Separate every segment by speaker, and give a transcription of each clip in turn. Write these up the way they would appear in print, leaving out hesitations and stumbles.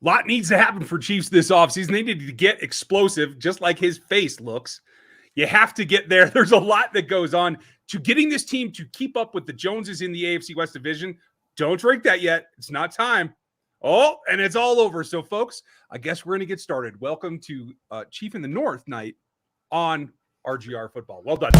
Speaker 1: lot needs to happen for Chiefs this offseason. They need to get explosive, just like his face looks. You have to get there. There's a lot that goes on to getting this team to keep up with the Joneses in the AFC West Division. Don't drink that yet. It's not time. Oh, and it's all over. So, folks, I guess we're going to get started. Welcome to Chief in the North night on RGR Football. Well done.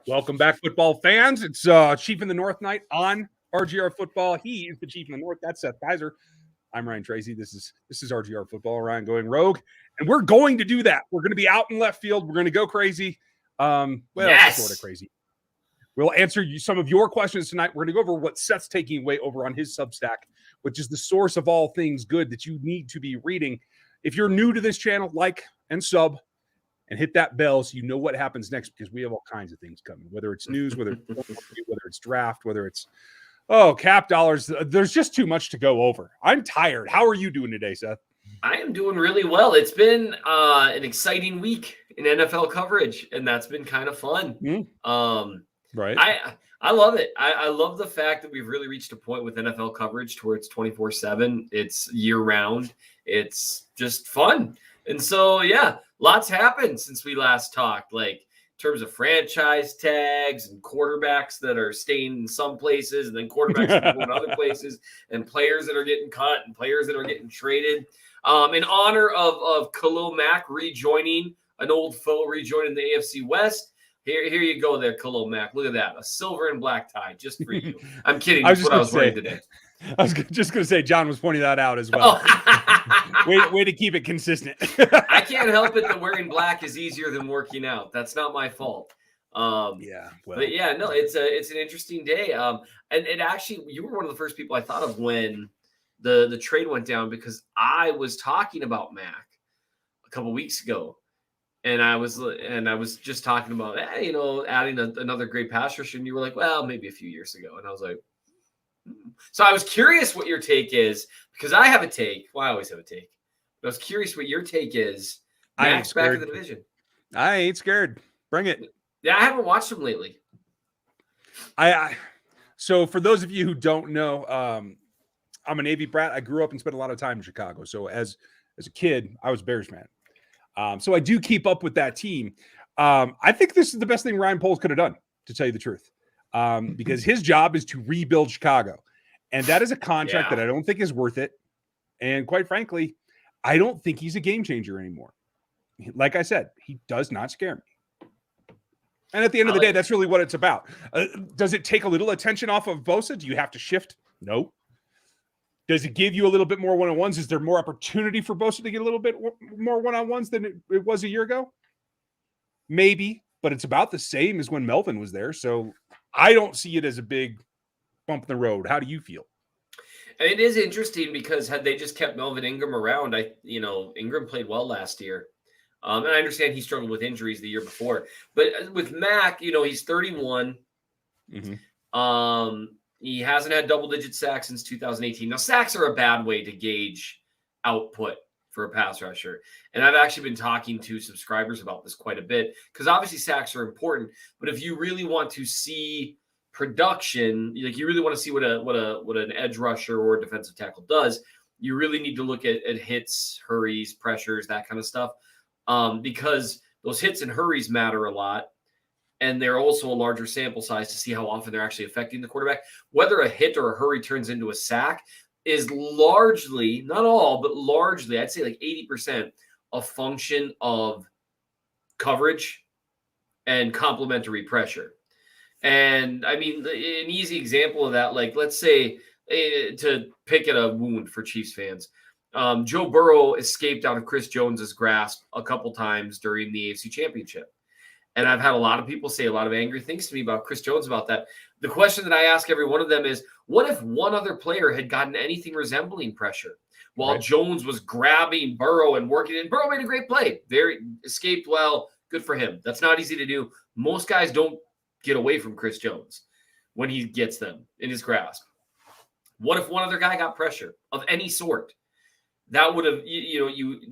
Speaker 1: Welcome back, football fans. It's Chief in the North night on RGR Football. He is the Chief in the North. That's Seth Kaiser. I'm Ryan Tracy. This is RGR Football. Ryan going rogue, and we're going to do that. We're going to be out in left field. We're going to go crazy.
Speaker 2: Yes.
Speaker 1: Sort of crazy. We'll answer some of your questions tonight. We're going to go over what Seth's taking away over on his Substack, which is the source of all things good that you need to be reading. If you're new to this channel, like and sub. And hit that bell so you know what happens next, because we have all kinds of things coming, whether it's news, whether it's draft, whether it's cap dollars. There's just too much to go over. I'm tired. How are you doing today, Seth?
Speaker 2: I am doing really well. It's been an exciting week in NFL coverage, and that's been kind of fun.
Speaker 1: Right.
Speaker 2: I love it. I love the fact that we've really reached a point with NFL coverage to where it's 24/7. It's year round. It's just fun. And so, yeah, lots happened since we last talked, like in terms of franchise tags and quarterbacks that are staying in some places and then quarterbacks that are going to other places and players that are getting cut and players that are getting traded. In honor of Khalil Mack rejoining, an old foe rejoining the AFC West, here you go there, Khalil Mack. Look at that, a silver and black tie just for you. I'm kidding. That's what I was wearing today.
Speaker 1: I was just going to say, John was pointing that out as well. Way to keep it consistent.
Speaker 2: I can't help it that wearing black is easier than working out. That's not my fault. But yeah, no, it's an interesting day. And it actually, you were one of the first people I thought of when the trade went down, because I was talking about Mac a couple weeks ago, and I was just talking about adding another great pass rusher, and you were like, well, maybe a few years ago, and I was like. So I was curious what your take is, because I have a take. Well, I always have a take. But I was curious what your take is. Max back in the division.
Speaker 1: I ain't scared. Bring it.
Speaker 2: Yeah, I haven't watched him lately.
Speaker 1: So for those of you who don't know, I'm a Navy brat. I grew up and spent a lot of time in Chicago. So as a kid, I was a Bears fan. So I do keep up with that team. I think this is the best thing Ryan Poles could have done, to tell you the truth. Because his job is to rebuild Chicago. And that is a contract that I don't think is worth it. And quite frankly, I don't think he's a game changer anymore. Like I said, he does not scare me. And at the end of the day, that's really what it's about. Does it take a little attention off of Bosa? Do you have to shift? No. Does it give you a little bit more one-on-ones? Is there more opportunity for Bosa to get a little bit more one-on-ones than it was a year ago? Maybe, but it's about the same as when Melvin was there. So I don't see it as a big bump in the road. How do you feel?
Speaker 2: It is interesting, because had they just kept Melvin Ingram around, Ingram played well last year. And I understand he struggled with injuries the year before. But with Mac, he's 31. Mm-hmm. He hasn't had double-digit sacks since 2018. Now, sacks are a bad way to gauge output for a pass rusher. And I've actually been talking to subscribers about this quite a bit, because obviously sacks are important. But if you really want to see production, like you really want to see what an edge rusher or a defensive tackle does, you really need to look at hits, hurries, pressures, that kind of stuff, because those hits and hurries matter a lot, and they're also a larger sample size to see how often they're actually affecting the quarterback. Whether a hit or a hurry turns into a sack is largely, not all, but largely, I'd say like 80% a function of coverage and complementary pressure. And I mean, an easy example of that, like let's say, to pick at a wound for Chiefs fans, Joe Burrow escaped out of Chris Jones's grasp a couple times during the AFC Championship. And I've had a lot of people say a lot of angry things to me about Chris Jones about that. The question that I ask every one of them is, what if one other player had gotten anything resembling pressure while Jones was grabbing Burrow and working? And Burrow made a great play. Very escaped well, Good for him. That's not easy to do. Most guys don't get away from Chris Jones when he gets them in his grasp. What if one other guy got pressure of any sort? That would have,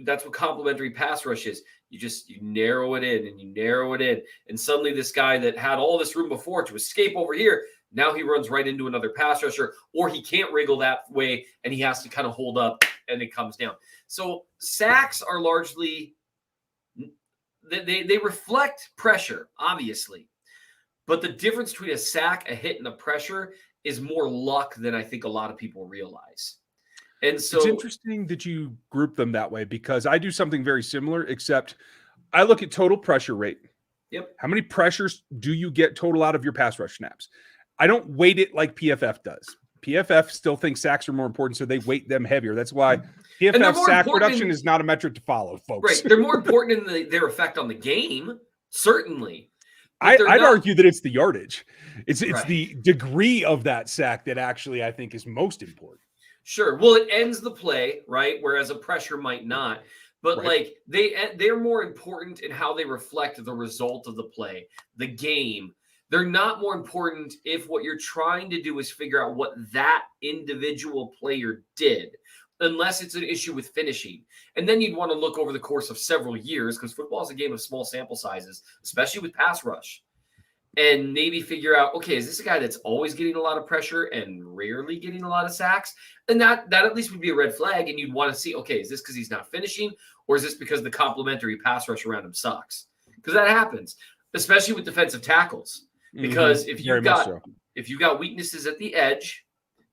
Speaker 2: that's what complimentary pass rush is. You narrow it in and you narrow it in. And suddenly this guy that had all this room before to escape over here, now he runs right into another pass rusher, or he can't wriggle that way and he has to kind of hold up and it comes down. So sacks are largely, they reflect pressure, obviously. But the difference between a sack, a hit, and a pressure is more luck than I think a lot of people realize. And so
Speaker 1: it's interesting that you group them that way, because I do something very similar, except I look at total pressure rate.
Speaker 2: Yep.
Speaker 1: How many pressures do you get total out of your pass rush snaps? I don't weight it like PFF does. PFF still thinks sacks are more important, so they weight them heavier. That's why PFF sack production is not a metric to follow, folks.
Speaker 2: Right. They're more important in their effect on the game, certainly.
Speaker 1: I'd argue that it's the yardage. It's
Speaker 2: Right.
Speaker 1: the degree of that sack that actually I think is most important.
Speaker 2: Sure. Well, it ends the play, right? Whereas a pressure might not. But
Speaker 1: Right.
Speaker 2: they're more important in how they reflect the result of the play, the game. They're not more important if what you're trying to do is figure out what that individual player did, unless it's an issue with finishing. And then you'd want to look over the course of several years, because football is a game of small sample sizes, especially with pass rush. And maybe figure out, okay, is this a guy that's always getting a lot of pressure and rarely getting a lot of sacks? And that at least would be a red flag. And you'd want to see, okay, is this because he's not finishing, or is this because the complementary pass rush around him sucks? Because that happens, especially with defensive tackles. Because if you've got weaknesses at the edge,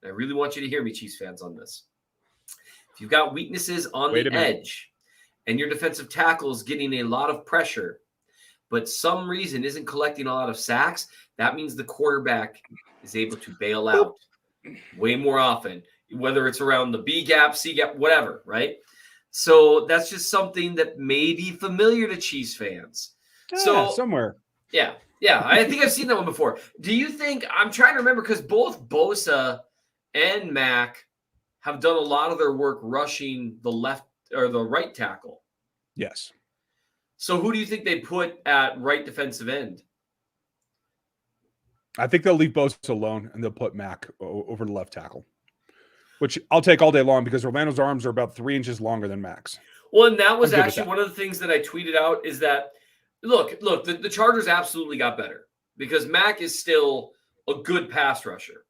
Speaker 2: and I really want you to hear me, Chiefs fans, on this. If you've got weaknesses on the edge and your defensive tackle is getting a lot of pressure, but some reason isn't collecting a lot of sacks, that means the quarterback is able to bail out way more often, whether it's around the B gap, C gap, whatever, right? So that's just something that may be familiar to Chiefs fans.
Speaker 1: Somewhere.
Speaker 2: Yeah, I think I've seen that one before. Do you think, I'm trying to remember, because both Bosa and Mac have done a lot of their work rushing the left or the right tackle.
Speaker 1: Yes.
Speaker 2: So who do you think they put at right defensive end?
Speaker 1: I think they'll leave Bosa alone and they'll put Mac over the left tackle, which I'll take all day long, because Orlando's arms are about 3 inches longer than Mac's.
Speaker 2: Well, and that was actually one of the things that I tweeted out, is that, look, the Chargers absolutely got better, because Mac is still a good pass rusher.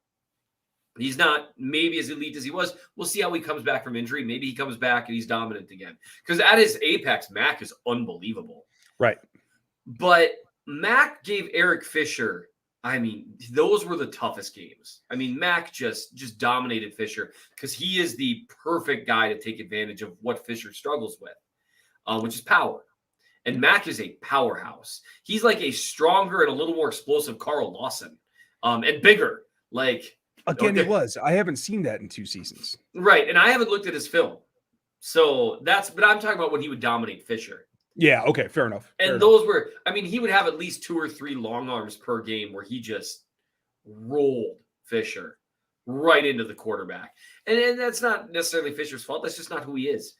Speaker 2: He's not maybe as elite as he was. We'll see how he comes back from injury. Maybe he comes back and he's dominant again. Because at his apex, Mac is unbelievable.
Speaker 1: Right.
Speaker 2: But Mac gave Eric Fisher, I mean, those were the toughest games. I mean, Mac just dominated Fisher, because he is the perfect guy to take advantage of what Fisher struggles with, which is power. And Mac is a powerhouse. He's like a stronger and a little more explosive Carl Lawson, and bigger.
Speaker 1: Again, it was. I haven't seen that in 2 seasons.
Speaker 2: Right. And I haven't looked at his film. So but I'm talking about when he would dominate Fisher.
Speaker 1: Yeah. Okay. Fair enough.
Speaker 2: Those were, I mean, he would have at least 2 or 3 long arms per game where he just rolled Fisher right into the quarterback. And that's not necessarily Fisher's fault. That's just not who he is.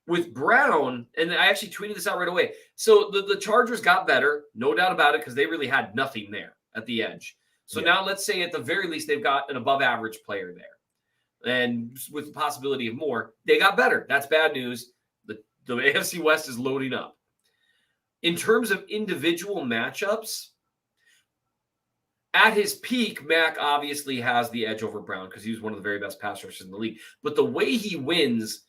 Speaker 2: With Brown, and I actually tweeted this out right away. So the Chargers got better, no doubt about it, because they really had nothing there at the edge. So now let's say at the very least they've got an above average player there. And with the possibility of more, they got better. That's bad news. The AFC West is loading up. In terms of individual matchups, at his peak, Mac obviously has the edge over Brown, because he was one of the very best pass rushers in the league. But the way he wins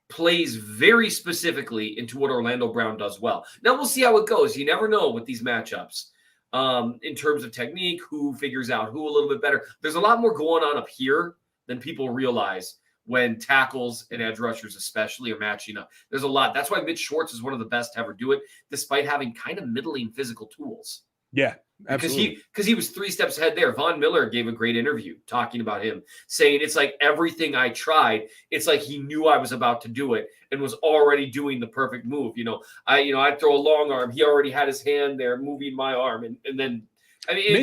Speaker 2: plays very specifically into what Orlando Brown does well. Now we'll see how it goes. You never know with these matchups. In terms of technique, who figures out who a little bit better. There's a lot more going on up here than people realize when tackles and edge rushers especially are matching up. There's a lot. That's why Mitch Schwartz is one of the best to ever do it, despite having kind of middling physical tools.
Speaker 1: Yeah, absolutely.
Speaker 2: Because he was 3 steps ahead there. Von Miller gave a great interview talking about him, saying it's like everything I tried, it's like he knew I was about to do it and was already doing the perfect move. I'd throw a long arm. He already had his hand there moving my arm. And then, I mean,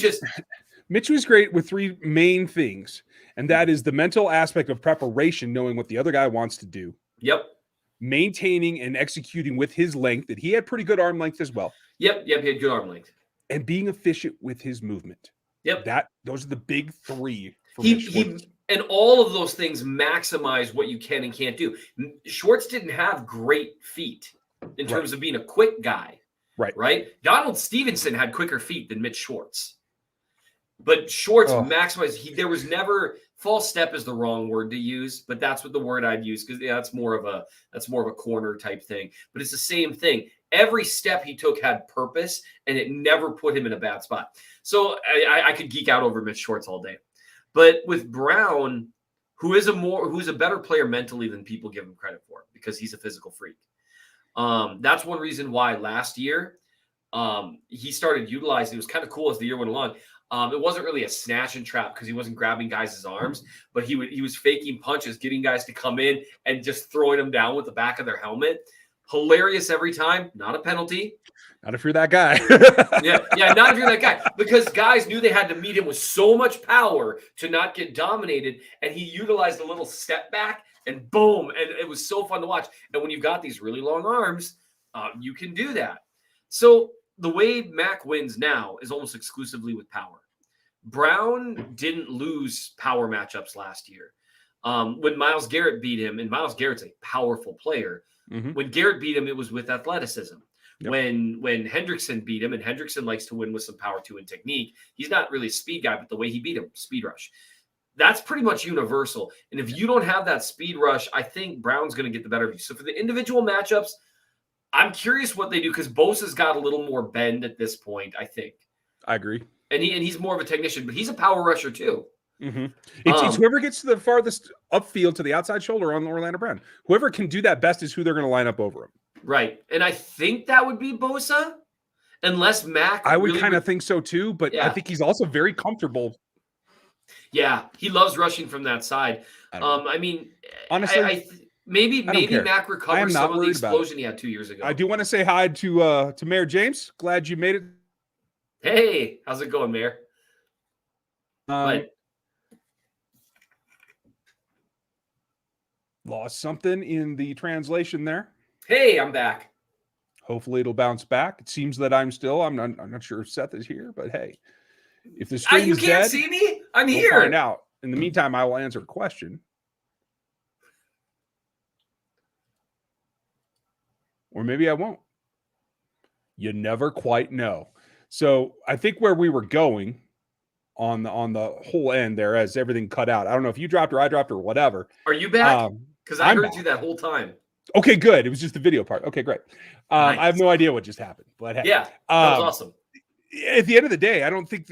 Speaker 1: Mitch was great with 3 main things. And that is the mental aspect of preparation, knowing what the other guy wants to do.
Speaker 2: Yep.
Speaker 1: maintaining and executing with his length, that he had pretty good arm length as well.
Speaker 2: Yep, he had good arm length.
Speaker 1: And being efficient with his movement.
Speaker 2: Yep.
Speaker 1: Those are the big three for
Speaker 2: he and all of those things maximize what you can and can't do. Schwartz didn't have great feet in terms of being a quick guy. Right. Donald Stevenson had quicker feet than Mitch Schwartz. But Schwartz maximized. There was never false step is the wrong word to use, but that's what the word I'd use because that's more of a corner type thing. But it's the same thing. Every step he took had purpose, and it never put him in a bad spot. So I could geek out over Mitch Schwartz all day. But with Brown, who's a better player mentally than people give him credit for because he's a physical freak. That's one reason why last year he started utilizing. It was kind of cool as the year went along. It wasn't really a snatch and trap because he wasn't grabbing guys' arms, but he was faking punches, getting guys to come in and just throwing them down with the back of their helmet. Hilarious every time. Not a penalty.
Speaker 1: Not if you're that guy.
Speaker 2: yeah, not if you're that guy. Because guys knew they had to meet him with so much power to not get dominated, and he utilized a little step back, and boom, and it was so fun to watch. And when you've got these really long arms, you can do that. So the way Mac wins now is almost exclusively with power. Brown didn't lose power matchups last year. When Myles Garrett beat him, and Myles Garrett's a powerful player, when Garrett beat him, it was with athleticism. Yep. When Hendrickson beat him, and Hendrickson likes to win with some power too and technique, he's not really a speed guy, but the way he beat him, speed rush. That's pretty much universal. And if you don't have that speed rush, I think Brown's going to get the better of you. So for the individual matchups, I'm curious what they do because Bosa's got a little more bend at this point, I think.
Speaker 1: I agree.
Speaker 2: And he's more of a technician, but he's a power rusher too.
Speaker 1: It's whoever gets to the farthest upfield to the outside shoulder on Orlando Brown. Whoever can do that best is who they're going to line up over him.
Speaker 2: Right. And I think that would be Bosa, unless Mac.
Speaker 1: I would kind of think so too, but I think he's also very comfortable.
Speaker 2: Yeah, he loves rushing from that side. I mean,
Speaker 1: honestly,
Speaker 2: maybe Mac recovers some of the explosion he had 2 years ago.
Speaker 1: I do want to say hi to Mayor James. Glad you made it.
Speaker 2: Hey, how's it going, Mayor?
Speaker 1: Lost something in the translation there.
Speaker 2: Hey, I'm back.
Speaker 1: Hopefully it'll bounce back. It seems that I'm not sure if Seth is here, but hey, if the stream is dead,
Speaker 2: you can't see me. I'm here.
Speaker 1: Find out. In the meantime, I will answer a question. Or maybe I won't. You never quite know. So I think where we were going on the whole end there, as everything cut out. I don't know if you dropped or I dropped or whatever.
Speaker 2: Are you back? Because I heard you that whole time.
Speaker 1: Okay, good. It was just the video part. Okay, great. Nice. I have no idea what just happened, but hey,
Speaker 2: yeah, that was awesome.
Speaker 1: At the end of the day, I don't think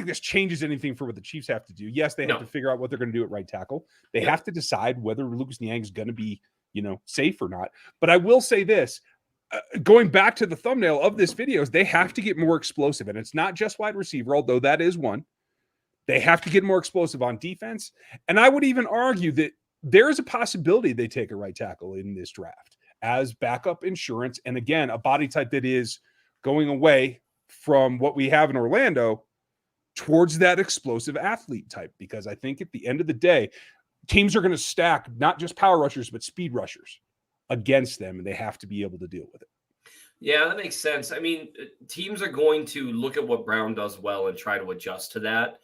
Speaker 1: this changes anything for what the Chiefs have to do. Yes, they have to figure out what they're going to do at right tackle. They have to decide whether Lucas Niang is going to be, safe or not. But I will say this. Going back to the thumbnail of this video, they have to get more explosive. And it's not just wide receiver, although that is one. They have to get more explosive on defense. And I would even argue that there is a possibility they take a right tackle in this draft as backup insurance. And again, a body type that is going away from what we have in Orlando towards that explosive athlete type. Because I think at the end of the day, teams are going to stack not just power rushers, but speed rushers against them. And they have to be able to deal with it.
Speaker 2: Yeah, that makes sense. I mean, teams are going to look at what Brown does well and try to adjust to that.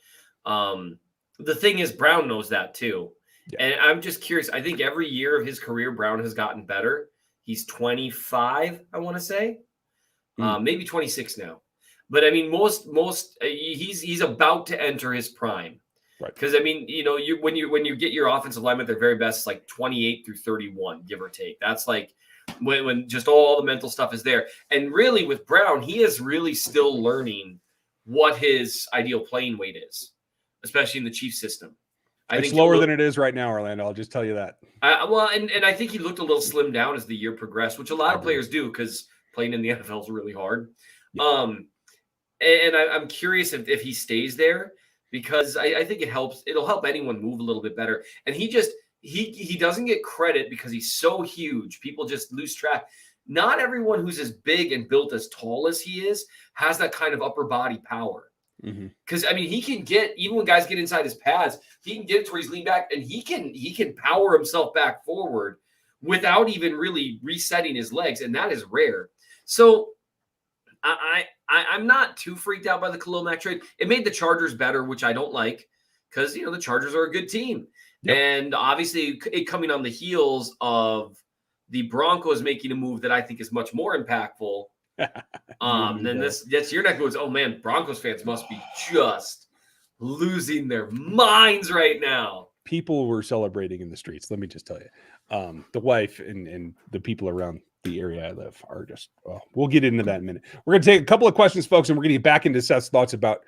Speaker 2: The thing is, Brown knows that too. Yeah. And I'm just curious. I think every year of his career, Brown has gotten better. He's 25, I want to say, maybe 26 now. But I mean, he's about to enter his prime, right? Because I mean, when you get your offensive linemen at their very best, it's like 28 through 31, give or take. That's like when just all the mental stuff is there. And really, with Brown, he is really still learning what his ideal playing weight is, especially in the Chiefs system.
Speaker 1: It's lower than it is right now, Orlando. I'll just tell you that.
Speaker 2: And I think he looked a little slimmed down as the year progressed, which a lot of players do because playing in the NFL is really hard. Yeah. And I'm curious if he stays there because I think it helps. It'll help anyone move a little bit better. And he doesn't get credit because he's so huge. People just lose track. Not everyone who's as big and built as tall as he is has that kind of upper body power. Because I mean, he can get, even when guys get inside his pads, he can get it to where he's leaned back and he can power himself back forward without even really resetting his legs, and that is rare. So I'm not too freaked out by the Khalil Mack trade. It made the Chargers better, which I don't like because the Chargers are a good team, and obviously it coming on the heels of the Broncos making a move that I think is much more impactful. Then that's your neck goes. Oh man, Broncos fans must be just losing their minds right now.
Speaker 1: People were celebrating in the streets. Let me just tell you, the wife and the people around the area I live are just, we'll get into that in a minute. We're going to take a couple of questions, folks, and we're going to get back into Seth's thoughts about,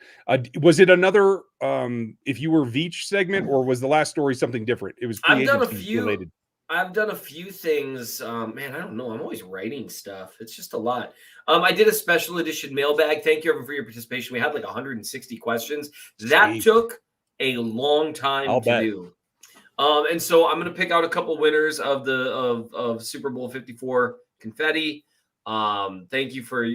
Speaker 1: was it another, if you were Veach segment, or was the last story something different? It was free agency related.
Speaker 2: I've done a few things. Man, I don't know. I'm always writing stuff. It's just a lot. I did a special edition mailbag. Thank you everyone for your participation. We had like 160 questions. That took a long time to do. And so I'm going to pick out a couple winners of the of Super Bowl 54 confetti. Thank you for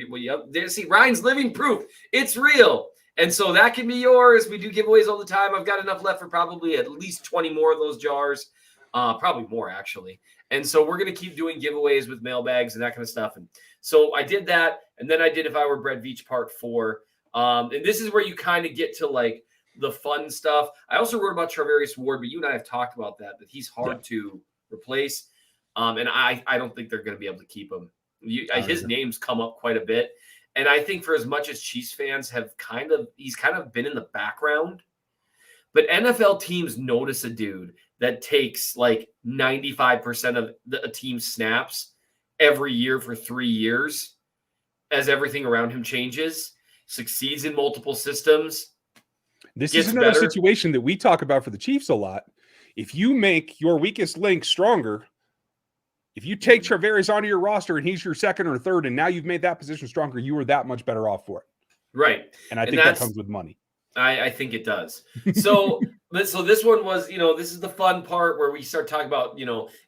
Speaker 2: see Ryan's living proof. It's real. And so that can be yours. We do giveaways all the time. I've got enough left for probably at least 20 more of those jars. Probably more actually. And so we're going to keep doing giveaways with mailbags and that kind of stuff. And so I did that. And then I did If I Were Brett Veach Part 4. And this is where you kind of get to like the fun stuff. I also wrote about Charvarius Ward, but you and I have talked about that he's hard to replace. And I don't think they're going to be able to keep him. His name's come up quite a bit. And I think for as much as Chiefs fans have he's kind of been in the background, but NFL teams notice a dude that takes like 95% of a team's snaps every year for 3 years as everything around him changes, succeeds in multiple systems.
Speaker 1: This is another situation that we talk about for the Chiefs a lot. If you make your weakest link stronger, if you take Charvarius onto your roster and he's your second or third, and now you've made that position stronger, you are that much better off for it.
Speaker 2: Right.
Speaker 1: And I think that comes with money.
Speaker 2: I think it does. So this one was, this is the fun part where we start talking about,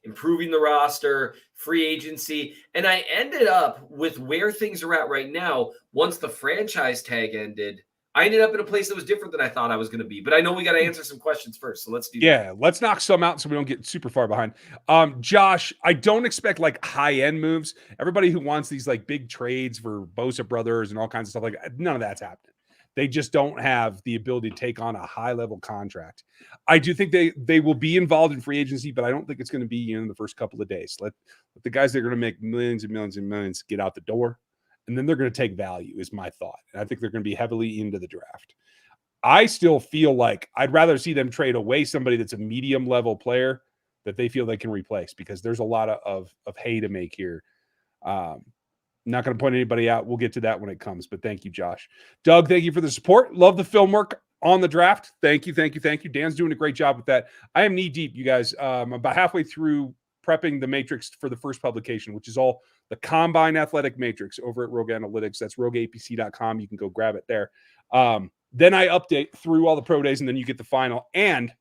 Speaker 2: improving the roster, free agency. And I ended up with where things are at right now. Once the franchise tag ended, I ended up in a place that was different than I thought I was going to be. But I know we got to answer some questions first. So let's do that.
Speaker 1: Yeah, let's knock some out so we don't get super far behind. Josh, I don't expect like high-end moves. Everybody who wants these like big trades for Bosa brothers and all kinds of stuff like that, none of that's happening. They just don't have the ability to take on a high-level contract. I do think they will be involved in free agency, but I don't think it's going to be in the first couple of days. Let the guys that are going to make millions and millions and millions get out the door, and then they're going to take value, is my thought. And I think they're going to be heavily into the draft. I still feel like I'd rather see them trade away somebody that's a medium-level player that they feel they can replace, because there's a lot of hay to make here. Not going to point anybody out. We'll get to that when it comes, but thank you, Josh. Doug, thank you for the support. Love the film work on the draft. Thank you. Dan's doing a great job with that. I am knee deep, you guys. I'm about halfway through prepping the matrix for the first publication, which is all the Combine Athletic Matrix over at Rogue Analytics. That's rogueapc.com. You can go grab it there. Then I update through all the pro days, and then you get the final. And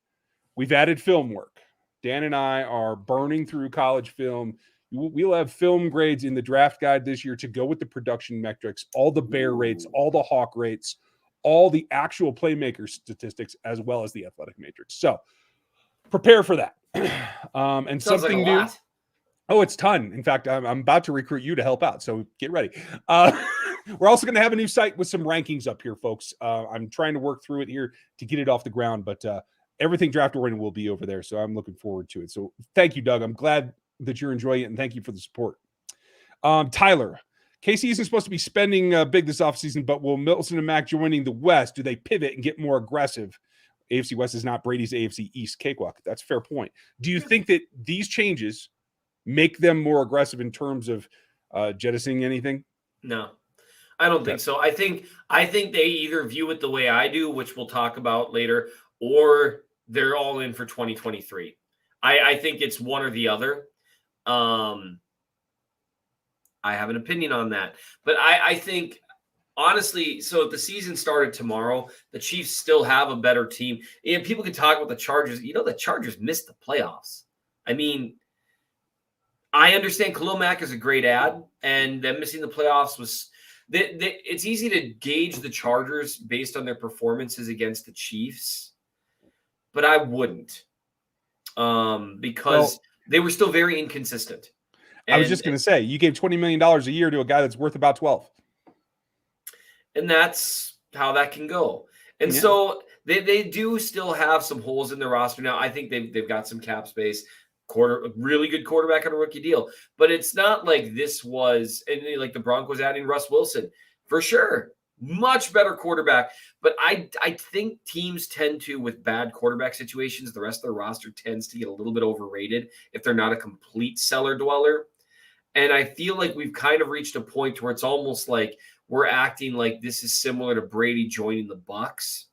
Speaker 1: we've added film work. Dan and I are burning through college film. We'll have film grades in the draft guide this year to go with the production metrics, all the bear rates, all the hawk rates, all the actual playmaker statistics, as well as the athletic matrix. So prepare for that. And
Speaker 2: sounds
Speaker 1: something
Speaker 2: like a
Speaker 1: new.
Speaker 2: lot.
Speaker 1: Oh, it's ton. In fact, I'm about to recruit you to help out. So get ready. We're also going to have a new site with some rankings up here, folks. I'm trying to work through it here to get it off the ground, but everything draft oriented will be over there. So I'm looking forward to it. So thank you, Doug. I'm glad that you're enjoying it, and thank you for the support. Tyler, KC isn't supposed to be spending big this offseason, but will Milton and Mac joining the West? Do they pivot and get more aggressive? AFC West is not Brady's AFC East cakewalk. That's a fair point. Do you think that these changes make them more aggressive in terms of jettisoning anything?
Speaker 2: No, I don't think so. I think they either view it the way I do, which we'll talk about later, or they're all in for 2023. I think it's one or the other. I have an opinion on that, but I think honestly, so if the season started tomorrow, the Chiefs still have a better team. And people can talk about the Chargers. The Chargers missed the playoffs. I mean, I understand Khalil Mack is a great ad, and them missing the playoffs was it's easy to gauge the Chargers based on their performances against the Chiefs, but I wouldn't. Because they were still very inconsistent.
Speaker 1: I was just going to say, you gave $20 million a year to a guy that's worth about 12.
Speaker 2: And that's how that can go. And so they do still have some holes in their roster now. I think they've got some cap space. Really good quarterback on a rookie deal. But it's not like this was, and like the Broncos adding Russ Wilson. For sure. Much better quarterback. But I think teams tend to, with bad quarterback situations, the rest of their roster tends to get a little bit overrated if they're not a complete cellar dweller. And I feel like we've kind of reached a point where it's almost like we're acting like this is similar to Brady joining the Bucs.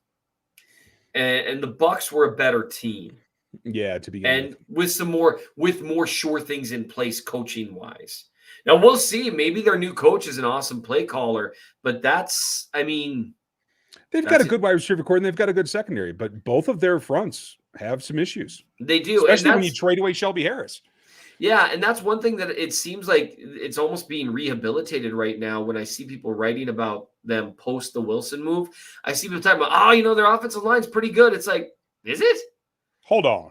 Speaker 2: And the Bucs were a better team.
Speaker 1: Yeah, to begin
Speaker 2: with more sure things in place coaching wise. Now we'll see. Maybe their new coach is an awesome play caller, but
Speaker 1: they've got a good wide receiver core and they've got a good secondary, but both of their fronts have some issues.
Speaker 2: They do,
Speaker 1: especially when you trade away Shelby Harris.
Speaker 2: Yeah, and that's one thing that it seems like it's almost being rehabilitated right now when I see people writing about them post the Wilson move. I see people talking about, their offensive line's pretty good. It's like, is it?
Speaker 1: Hold on.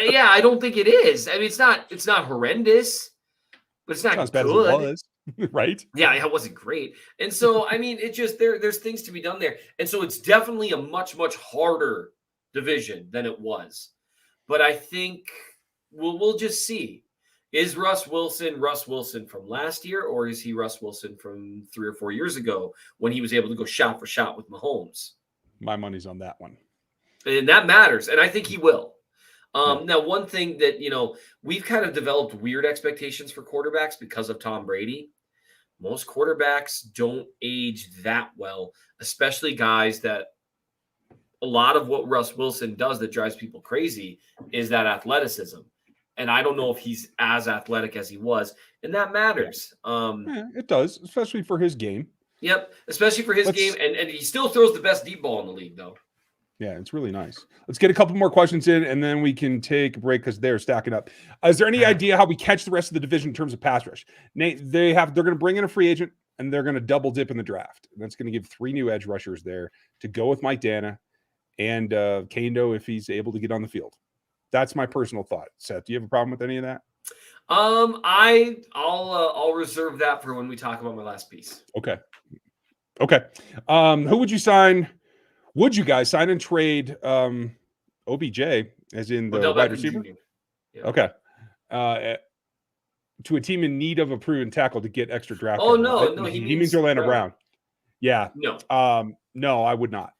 Speaker 2: Yeah, I don't think it is. I mean, it's not horrendous, but it's not
Speaker 1: as bad
Speaker 2: good.
Speaker 1: as it was, right?
Speaker 2: Yeah, it wasn't great. And so, I mean, it just there's things to be done there. And so it's definitely a much, much harder division than it was. But I think we'll just see. Is Russ Wilson from last year, or is he Russ Wilson from 3 or 4 years ago when he was able to go shot for shot with Mahomes?
Speaker 1: My money's on that one.
Speaker 2: And that matters. And I think he will. Now, one thing that, we've kind of developed weird expectations for quarterbacks because of Tom Brady. Most quarterbacks don't age that well, especially guys that a lot of what Russ Wilson does that drives people crazy is that athleticism. And I don't know if he's as athletic as he was, and that matters.
Speaker 1: Yeah, it does, especially for his game.
Speaker 2: Yep, especially for his game, and he still throws the best deep ball in the league, though.
Speaker 1: Yeah, it's really nice. Let's get a couple more questions in, and then we can take a break because they're stacking up. Is there any idea how we catch the rest of the division in terms of pass rush? Nate, they're going to bring in a free agent, and they're going to double dip in the draft. And that's going to give 3 new edge rushers there to go with Mike Dana and Kando if he's able to get on the field. That's my personal thought. Seth, do you have a problem with any of that?
Speaker 2: I'll reserve that for when we talk about my last piece.
Speaker 1: Okay. Who would you sign? Would you guys sign and trade OBJ, as in the wide receiver?
Speaker 2: Yeah.
Speaker 1: Okay. To a team in need of a proven tackle to get extra draft.
Speaker 2: Oh, no,
Speaker 1: he means Orlando Brown. Yeah.
Speaker 2: No.
Speaker 1: No, I would not.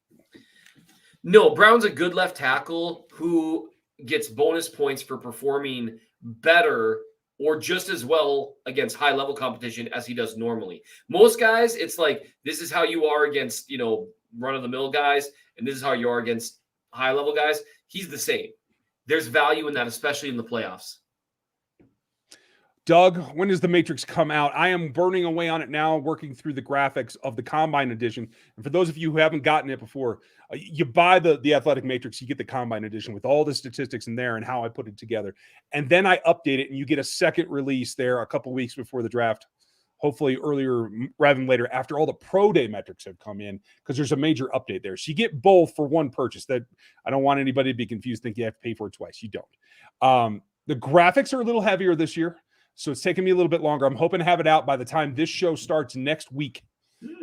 Speaker 2: No, Brown's a good left tackle who gets bonus points for performing better or just as well against high-level competition as he does normally. Most guys, it's like, this is how you are against, run-of-the-mill guys, and this is how you are against high-level guys. He's the same. There's value in that, especially in the playoffs.
Speaker 1: Doug, when does the Matrix come out? I am burning away on it now, working through the graphics of the Combine Edition. And for those of you who haven't gotten it before, you buy the Athletic Matrix, you get the Combine Edition with all the statistics in there and how I put it together. And then I update it, and you get a second release there a couple weeks before the draft, hopefully earlier rather than later, after all the Pro Day metrics have come in, because there's a major update there. So you get both for one purchase. That I don't want anybody to be confused, think you have to pay for it twice. You don't. The graphics are a little heavier this year, so it's taking me a little bit longer. I'm hoping to have it out by the time this show starts next week.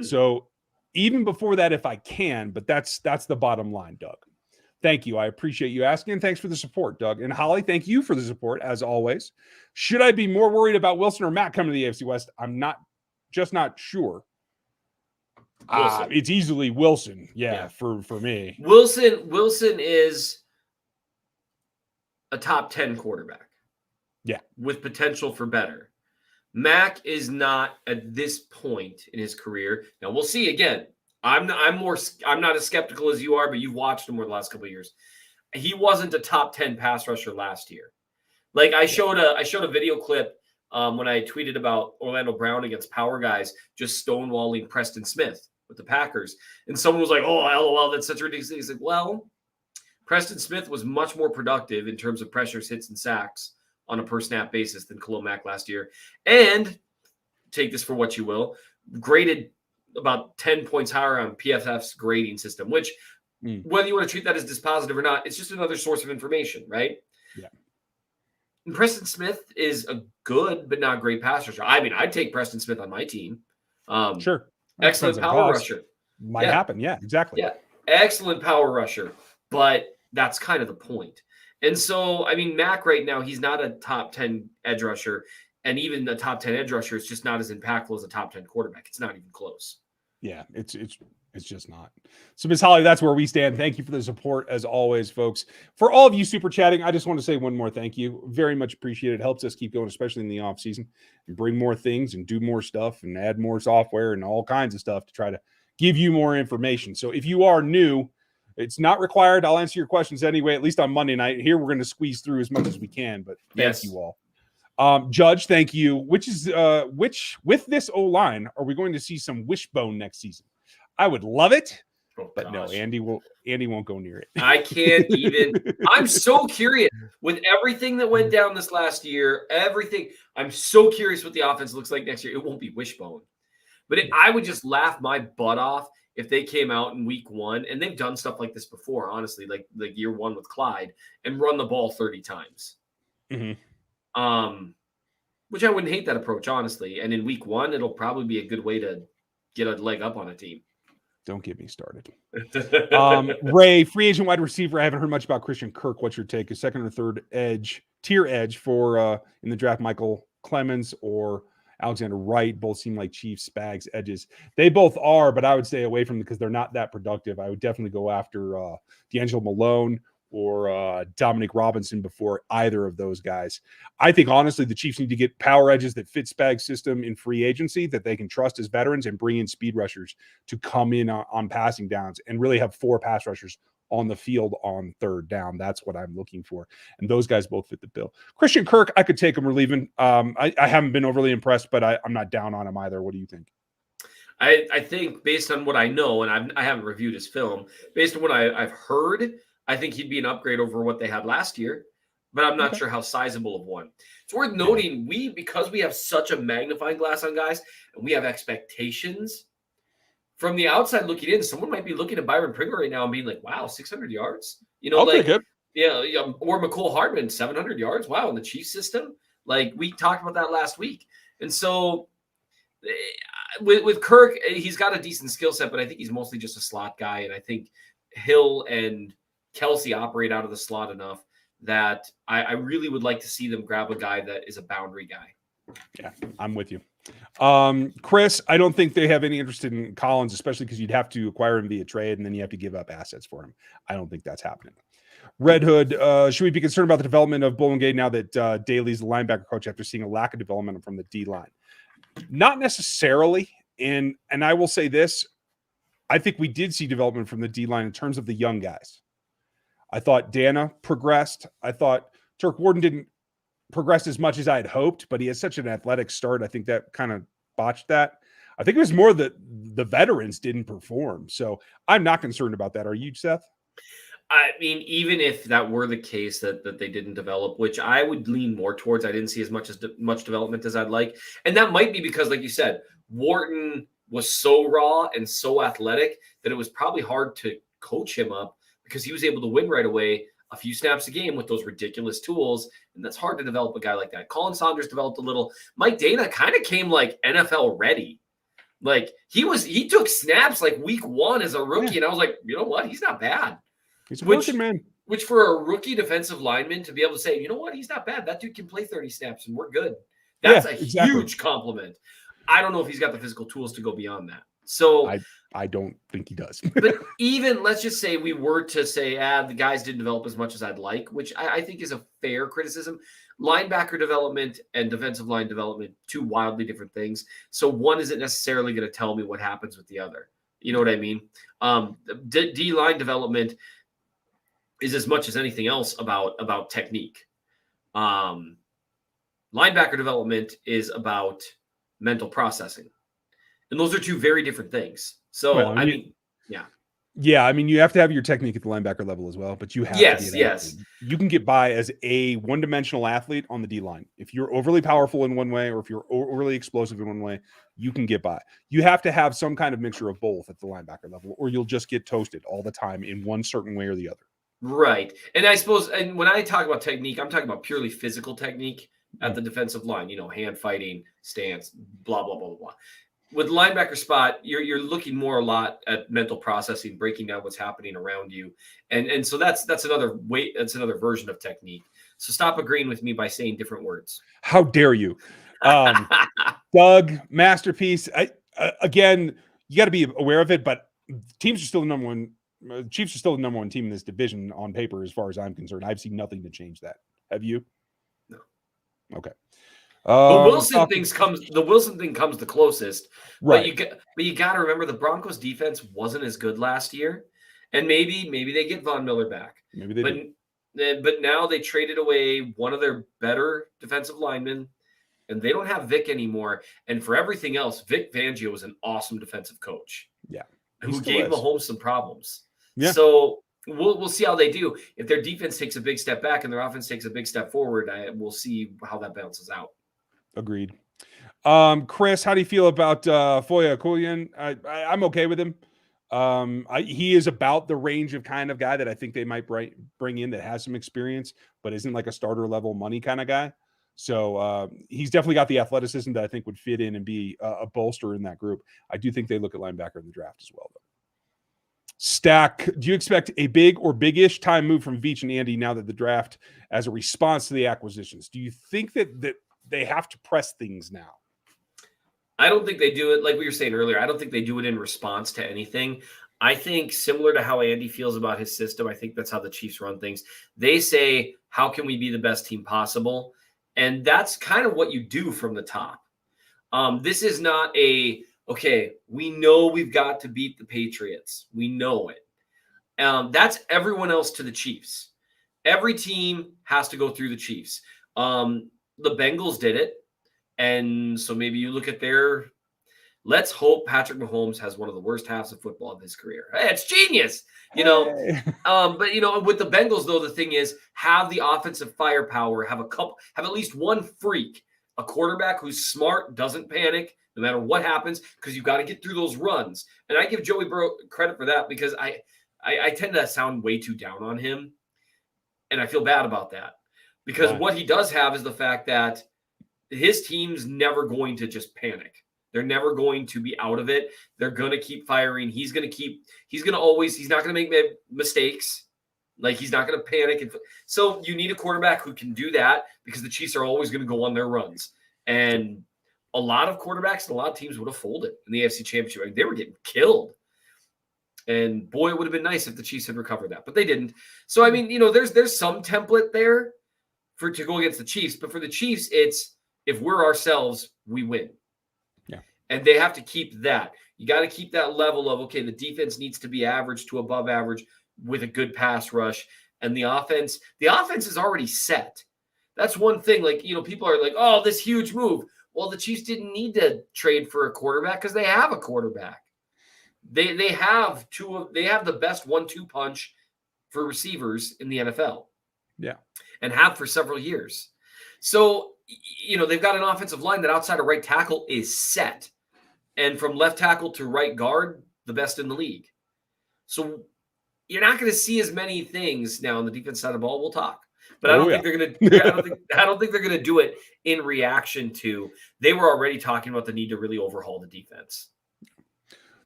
Speaker 1: So even before that, if I can, but that's the bottom line, Doug. Thank you. I appreciate you asking. And thanks for the support, Doug. And Holly, thank you for the support, as always. Should I be more worried about Wilson or Matt coming to the AFC West? I'm not sure. It's easily Wilson. Yeah. For me.
Speaker 2: Wilson is a top 10 quarterback.
Speaker 1: Yeah.
Speaker 2: With potential for better. Mac is not at this point in his career. Now we'll see again. I'm not as skeptical as you are, but you've watched him over the last couple of years. He wasn't a top 10 pass rusher last year. Like I showed a video clip when I tweeted about Orlando Brown against power guys just stonewalling Preston Smith with the Packers. And someone was like, "Oh, LOL, that's such a ridiculous thing." He's like, well, Preston Smith was much more productive in terms of pressures, hits, and sacks on a per snap basis than Khalil Mack last year. And take this for what you will, graded about 10 points higher on PFF's grading system, which whether you want to treat that as dispositive or not, it's just another source of information, right?
Speaker 1: Yeah.
Speaker 2: And Preston Smith is a good but not great pass rusher. I mean, I'd take Preston Smith on my team.
Speaker 1: Sure.
Speaker 2: Excellent power rusher.
Speaker 1: Might happen. Yeah, exactly.
Speaker 2: Yeah. Excellent power rusher. But that's kind of the point. And so, I mean, Mac right now, he's not a top 10 edge rusher. And even the top 10 edge rusher is just not as impactful as a top 10 quarterback. It's not even close.
Speaker 1: Yeah, it's just not. So, Ms. Holly, that's where we stand. Thank you for the support as always, folks. For all of you super chatting, I just want to say one more thank you. Very much appreciated. It helps us keep going, especially in the off season, and bring more things and do more stuff and add more software and all kinds of stuff to try to give you more information. So if you are new, it's not required. I'll answer your questions anyway, at least on Monday night. Here, we're going to squeeze through as much as we can, but thank you all. Judge, thank you. Which with this O-line, are we going to see some wishbone next season? I would love it, but no, Andy won't go near it.
Speaker 2: I can't even. I'm so curious with everything that went down this last year, everything. I'm so curious what the offense looks like next year. It won't be wishbone, but I would just laugh my butt off if they came out in week 1, and they've done stuff like this before, honestly, like year 1 with Clyde, and run the ball 30 times. Mm-hmm. Which I wouldn't hate that approach, honestly. And in week 1, it'll probably be a good way to get a leg up on a team.
Speaker 1: Don't get me started. Ray, free agent wide receiver. I haven't heard much about Christian Kirk. What's your take? A second or third tier edge for in the draft, Michael Clemens or Alexander Wright? Both seem like Chiefs, Spags, edges. They both are, but I would stay away from them because they're not that productive. I would definitely go after D'Angelo Malone or Dominic Robinson before either of those guys. I think, honestly, the Chiefs need to get power edges that fit Spag's system in free agency that they can trust as veterans and bring in speed rushers to come in on passing downs and really have 4 pass rushers on the field on third down. That's what I'm looking for. And those guys both fit the bill. Christian Kirk, I could take him or leave him. I haven't been overly impressed, but I'm not down on him either. What do you think?
Speaker 2: I think based on what I know, and I haven't reviewed his film, based on what I've heard, I think he'd be an upgrade over what they had last year, but I'm not sure how sizable of one. It's worth noting because we have such a magnifying glass on guys and we have expectations from the outside looking in, someone might be looking at Byron Pringle right now and being like, wow, 600 yards,
Speaker 1: I'll take it.
Speaker 2: Yeah. Or McCole Hardman, 700 yards. Wow. In the Chiefs system. Like we talked about that last week. And so with Kirk, he's got a decent skill set, but I think he's mostly just a slot guy. And I think Hill and Kelsey operate out of the slot enough that I really would like to see them grab a guy that is a boundary guy.
Speaker 1: Yeah, I'm with you. Chris, I don't think they have any interest in Collins, especially because you'd have to acquire him via trade and then you have to give up assets for him. I don't think that's happening. Red Hood, should we be concerned about the development of Bollingay now that Daly's the linebacker coach after seeing a lack of development from the D-line? Not necessarily. And I will say this, I think we did see development from the D-line in terms of the young guys. I thought Dana progressed. I thought Turk Warden didn't progress as much as I had hoped, but he has such an athletic start. I think that kind of botched that. I think it was more that the veterans didn't perform. So I'm not concerned about that. Are you, Seth?
Speaker 2: I mean, even if that were the case that they didn't develop, which I would lean more towards, I didn't see as much development as I'd like. And that might be because, like you said, Wharton was so raw and so athletic that it was probably hard to coach him up because he was able to win right away a few snaps a game with those ridiculous tools. And that's hard to develop a guy like that. Colin Saunders developed a little. Mike Dana kind of came like NFL ready. Like he took snaps like week 1 as a rookie. And I was like, you know what? He's not bad.
Speaker 1: He's a working man.
Speaker 2: Which for a rookie defensive lineman to be able to say, you know what? He's not bad. That dude can play 30 snaps and we're good. That's huge compliment. I don't know if he's got the physical tools to go beyond that. So
Speaker 1: I don't think he does.
Speaker 2: But even let's just say we were to say, the guys didn't develop as much as I'd like, which I think is a fair criticism. Linebacker development and defensive line development, 2 wildly different things. So one isn't necessarily going to tell me what happens with the other. You know what I mean? D-line development is as much as anything else about technique. Linebacker development is about mental processing. And those are 2 very different things. So,
Speaker 1: well, I mean, you have to have your technique at the linebacker level as well, but you have to be athlete. You can get by as a one-dimensional athlete on the D-line. If you're overly powerful in one way or if you're overly explosive in one way, you can get by. You have to have some kind of mixture of both at the linebacker level or you'll just get toasted all the time in one certain way or the other.
Speaker 2: Right. And I suppose, and when I talk about technique, I'm talking about purely physical technique at the defensive line, hand fighting, stance, blah, blah, blah, blah, blah. With the linebacker spot, you're looking more a lot at mental processing, breaking down what's happening around you. And so that's another way, that's another version of technique. So stop agreeing with me by saying different words.
Speaker 1: How dare you? Doug, masterpiece. Again, you got to be aware of it, but teams are still the number one. Chiefs are still the number one team in this division on paper, as far as I'm concerned. I've seen nothing to change that. Have you?
Speaker 2: No.
Speaker 1: Okay.
Speaker 2: The Wilson thing comes the closest,
Speaker 1: right?
Speaker 2: But you got to remember the Broncos defense wasn't as good last year, and maybe they get Von Miller back.
Speaker 1: Maybe they do.
Speaker 2: But now they traded away one of their better defensive linemen, and they don't have Vic anymore. And for everything else, Vic Fangio was an awesome defensive coach.
Speaker 1: Yeah,
Speaker 2: who gave Mahomes some problems.
Speaker 1: Yeah.
Speaker 2: So we'll see how they do. If their defense takes a big step back and their offense takes a big step forward, we'll see how that balances out.
Speaker 1: Agreed. Chris, how do you feel about Foya Kulian? I'm okay with him. He is about the range of kind of guy that I think they might bring in that has some experience, but isn't like a starter level money kind of guy. So he's definitely got the athleticism that I think would fit in and be a bolster in that group. I do think they look at linebacker in the draft as well, though. Stack, do you expect a big or big-ish time move from Veach and Andy now that the draft as a response to the acquisitions? Do you think that they have to press things now?
Speaker 2: I don't think they do it like we were saying earlier. I don't think they do it in response to anything. I think similar to how Andy feels about his system, I think that's how the Chiefs run things. They say, how can we be the best team possible? And that's kind of what you do from the top. This is not okay, we know we've got to beat the Patriots. We know it. That's everyone else to the Chiefs. Every team has to go through the Chiefs. The Bengals did it. And so maybe you look at let's hope Patrick Mahomes has one of the worst halves of football of his career. Hey, it's genius,
Speaker 1: Hey.
Speaker 2: But with the Bengals, though, the thing is, have the offensive firepower, have at least one freak, a quarterback who's smart, doesn't panic, no matter what happens, because you've got to get through those runs. And I give Joey Burrow credit for that because I tend to sound way too down on him. And I feel bad about that because what he does have is the fact that his team's never going to just panic. They're never going to be out of it. They're going to keep firing. He's not going to make mistakes. Like, he's not going to panic. So you need a quarterback who can do that because the Chiefs are always going to go on their runs. And a lot of quarterbacks and a lot of teams would have folded in the AFC Championship. Like, they were getting killed. And boy, it would have been nice if the Chiefs had recovered that, but they didn't. So, I mean, there's some template there to go against the Chiefs. But for the Chiefs, it's if we're ourselves, we win.
Speaker 1: Yeah. And
Speaker 2: they have to keep that. You got to keep that level of, okay, the defense needs to be average to above average with a good pass rush. And the offense is already set. That's one thing. Like, people are like, oh, this huge move. Well, the Chiefs didn't need to trade for a quarterback because they have a quarterback. They have the best 1-2 punch for receivers in the NFL.
Speaker 1: Yeah.
Speaker 2: And have for several years. So, they've got an offensive line that outside of right tackle is set. And from left tackle to right guard, the best in the league. So you're not going to see as many things now on the defense side of the ball. We'll talk. But I don't think they're going to I don't think they're going to do it in reaction to. They were already talking about the need to really overhaul the defense.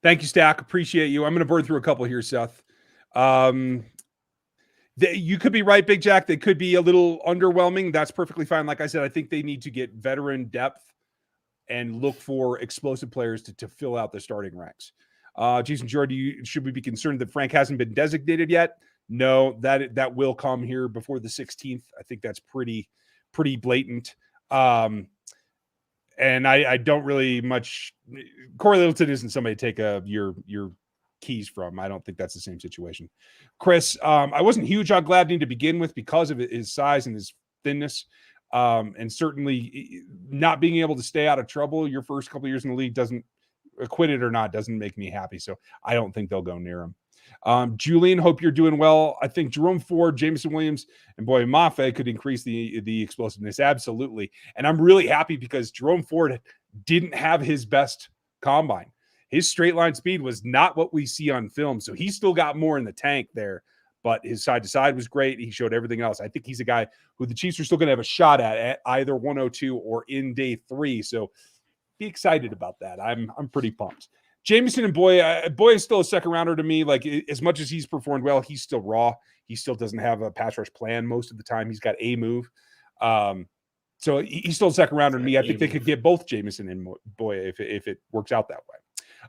Speaker 1: Thank you, Stack. Appreciate you. I'm going to burn through a couple here, Seth. You could be right, Big Jack. They could be a little underwhelming. That's perfectly fine. Like I said, I think they need to get veteran depth and look for explosive players to fill out the starting ranks. Jason Jordan, should we be concerned that Frank hasn't been designated yet? No, that will come here before the 16th. I think that's pretty blatant. And I don't really much. Corey Littleton isn't somebody to take your keys from. I don't think that's the same situation. Chris, I wasn't huge on Gladney to begin with because of his size and his thinness. And certainly not being able to stay out of trouble your first couple of years in the league doesn't, acquitted or not, doesn't make me happy. So I don't think they'll go near him. Julian, hope you're doing well. I think Jerome Ford, Jameson Williams, and Boy Mafe could increase the explosiveness. Absolutely. And I'm really happy because Jerome Ford didn't have his best combine. His straight line speed was not what we see on film. So he's still got more in the tank there. but his side to side was great. He showed everything else. I think he's a guy who the Chiefs are still going to have a shot at either 102 or in day 3. So be excited about that. I'm pretty pumped. Jameson and Boy is still a second rounder to me. Like, as much as he's performed well, he's still raw. He still doesn't have a pass rush plan most of the time. He's got a move. So he's still a second rounder to me. I think they could get both Jameson and Boy if it works out that way.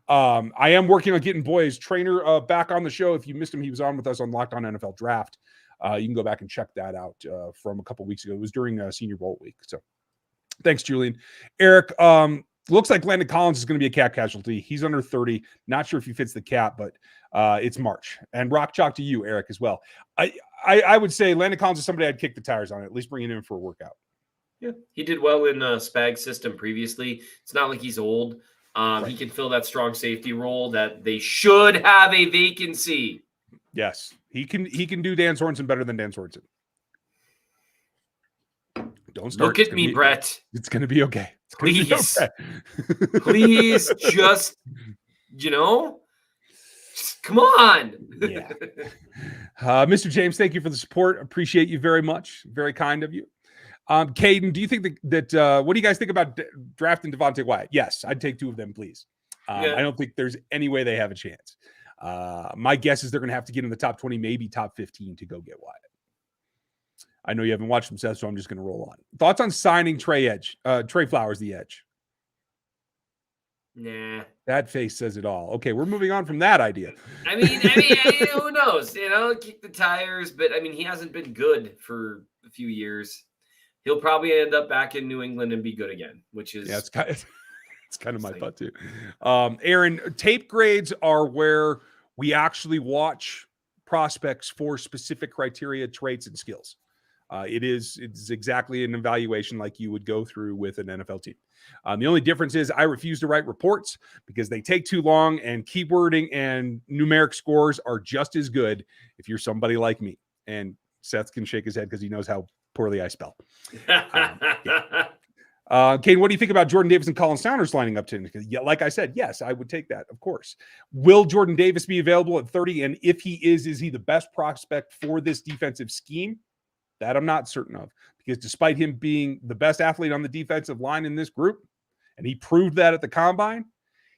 Speaker 1: I am working on getting Boy's trainer back on the show. If you missed him, he was on with us on Locked On NFL Draft. You can go back and check that out from a couple weeks ago. It was during Senior Bowl week. So thanks, Julian. Eric, looks like Landon Collins is going to be a cap casualty. He's under 30. Not sure if he fits the cap, but it's March. And rock chalk to you, Eric, as well. I would say Landon Collins is somebody I'd kick the tires on, at least bringing him in for a workout.
Speaker 2: Yeah, he did well in Spag's system previously. It's not like he's old. Right. He can fill that strong safety role that they should have a vacancy.
Speaker 1: Yes, he can do Dan Sorensen better than Dan Sorensen. Don't start.
Speaker 2: Look at me, Brett.
Speaker 1: It's going to be okay.
Speaker 2: Please.
Speaker 1: Be okay.
Speaker 2: Please, just, come on.
Speaker 1: Yeah. Mr. James, thank you for the support. Appreciate you very much. Very kind of you. Caden, do you think that what do you guys think about drafting Devontae Wyatt? Yes, I'd take 2 of them, please. I don't think there's any way they have a chance. My guess is they're going to have to get in the top 20, maybe top 15 to go get Wyatt. I know you haven't watched them, Seth, so I'm just going to roll on. Thoughts on signing Trey Flowers, the edge?
Speaker 2: Nah.
Speaker 1: That face says it all. Okay, we're moving on from that idea.
Speaker 2: I mean, who knows? Kick the tires, but he hasn't been good for a few years. He'll probably end up back in New England and be good again, which is
Speaker 1: it's kind of my thought too. Aaron, tape grades are where we actually watch prospects for specific criteria, traits, and skills. It's exactly an evaluation like you would go through with an NFL team. The only difference is I refuse to write reports because they take too long, and keywording and numeric scores are just as good if you're somebody like me. And Seth can shake his head because he knows how poorly I spell. Kane, what do you think about Jordan Davis and Colin Sanders lining up to him? Because, like I said, yes, I would take that, of course. Will Jordan Davis be available at 30? And if he is he the best prospect for this defensive scheme? That I'm not certain of, because despite him being the best athlete on the defensive line in this group, and he proved that at the combine,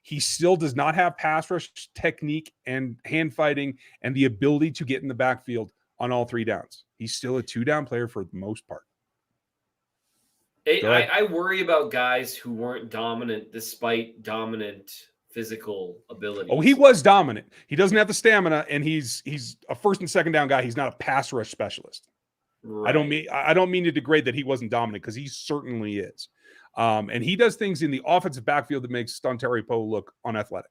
Speaker 1: he still does not have pass rush technique and hand fighting and the ability to get in the backfield on all 3 downs. He's still a 2-down player for the most part.
Speaker 2: I worry about guys who weren't dominant despite dominant physical ability.
Speaker 1: Oh, he was dominant. He doesn't have the stamina, and he's a first and second down guy. He's not a pass rush specialist. Right. I don't mean to degrade that he wasn't dominant, because he certainly is. And he does things in the offensive backfield that makes Dontari Poe look unathletic.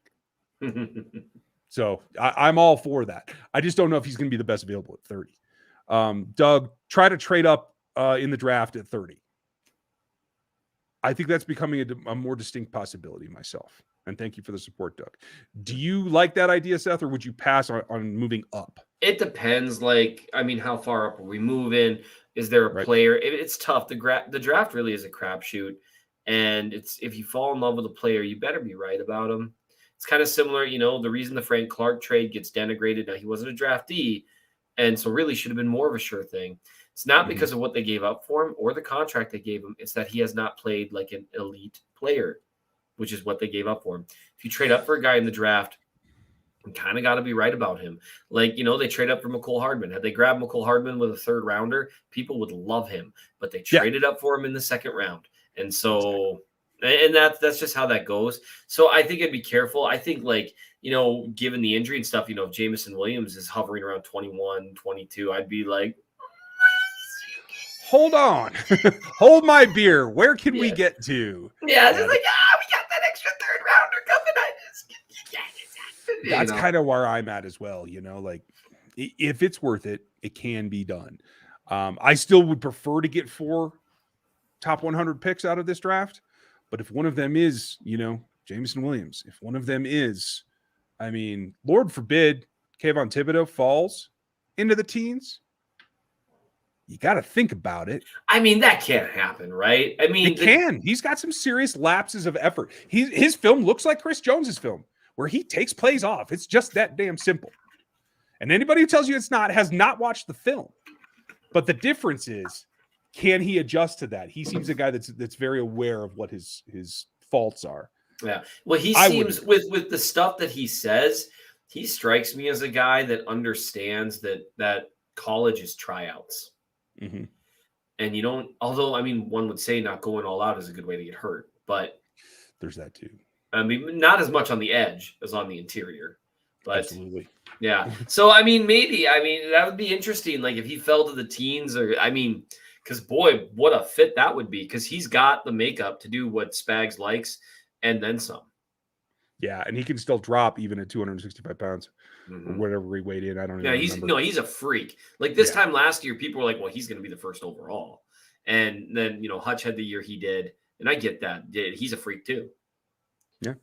Speaker 1: So I'm all for that. I just don't know if he's going to be the best available at 30. Doug, try to trade up in the draft at 30. I think that's becoming a more distinct possibility myself. And thank you for the support, Doug. Do you like that idea, Seth, or would you pass on moving up?
Speaker 2: It depends. How far up are we moving? Is there a player? It's tough. The draft really is a crapshoot. And if you fall in love with a player, you better be right about him. It's kind of similar, the reason the Frank Clark trade gets denigrated. Now, he wasn't a draftee, and so really should have been more of a sure thing. It's not because of what they gave up for him or the contract they gave him. It's that he has not played like an elite player, which is what they gave up for him. If you trade up for a guy in the draft, you kind of got to be right about him. They trade up for McCole Hardman. Had they grabbed McCole Hardman with a 3rd rounder, people would love him. But they traded up for him in the 2nd round. And so and that's just how that goes. So I think I'd be careful. I think, given the injury and stuff, if Jameson Williams is hovering around 21, 22, I'd be like,
Speaker 1: hold on. Hold my beer. Where can we get to?
Speaker 2: Yeah, just we got that extra 3rd rounder coming.
Speaker 1: That's kind of where I'm at as well. If it's worth it, it can be done. I still would prefer to get 4 top 100 picks out of this draft. But if one of them is, Jameson Williams, if one of them is, Lord forbid, Kayvon Thibodeau falls into the teens, you got to think about it.
Speaker 2: That can't happen, right?
Speaker 1: It can. He's got some serious lapses of effort. His film looks like Chris Jones's film, where he takes plays off. It's just that damn simple. And anybody who tells you it's not has not watched the film. But the difference is, can he adjust to that? He seems a guy that's very aware of what his faults are.
Speaker 2: Yeah. Well, he seems with the stuff that he says, he strikes me as a guy that understands that college is tryouts.
Speaker 1: Mm-hmm.
Speaker 2: And you don't, although, I mean, one would say not going all out is a good way to get hurt, but
Speaker 1: there's that too.
Speaker 2: I mean, not as much on the edge as on the interior, but
Speaker 1: absolutely.
Speaker 2: Yeah. So, I mean, maybe, I mean, that would be interesting. Like if he fell to the teens or, I mean, because boy, what a fit that would be. Because he's got the makeup to do what Spags likes and then some.
Speaker 1: Yeah, and he can still drop even at 265 pounds or whatever he weighed in. I don't even remember.
Speaker 2: He's a freak. Like this time last year, people were like, well, he's going to be the first overall. And then, Hutch had the year he did. And I get that. He's a freak too.
Speaker 1: Yeah.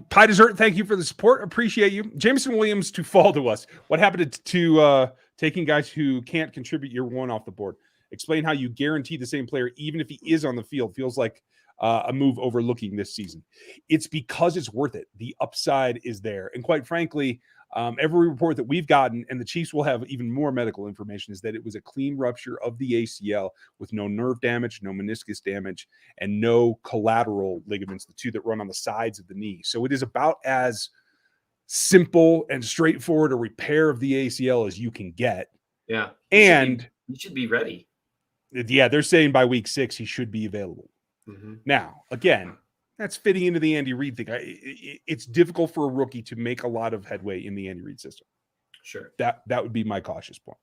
Speaker 1: Pie Dessert, thank you for the support. Appreciate you. Jameson Williams to fall to us. What happened to taking guys who can't contribute year one off the board? Explain how you guarantee the same player, even if he is on the field. Feels like a move overlooking this season. It's because it's worth it. The upside is there. And quite frankly, every report that we've gotten, and the Chiefs will have even more medical information, is that it was a clean rupture of the ACL with no nerve damage, no meniscus damage, and no collateral ligaments, the two that run on the sides of the knee. So it is about as simple and straightforward a repair of the ACL as you can get.
Speaker 2: Yeah.
Speaker 1: And
Speaker 2: he should be ready.
Speaker 1: Yeah, they're saying by week 6 he should be available. Mm-hmm. Now, again, that's fitting into the Andy Reid thing. It's difficult for a rookie to make a lot of headway in the Andy Reid system.
Speaker 2: Sure.
Speaker 1: That would be my cautious point.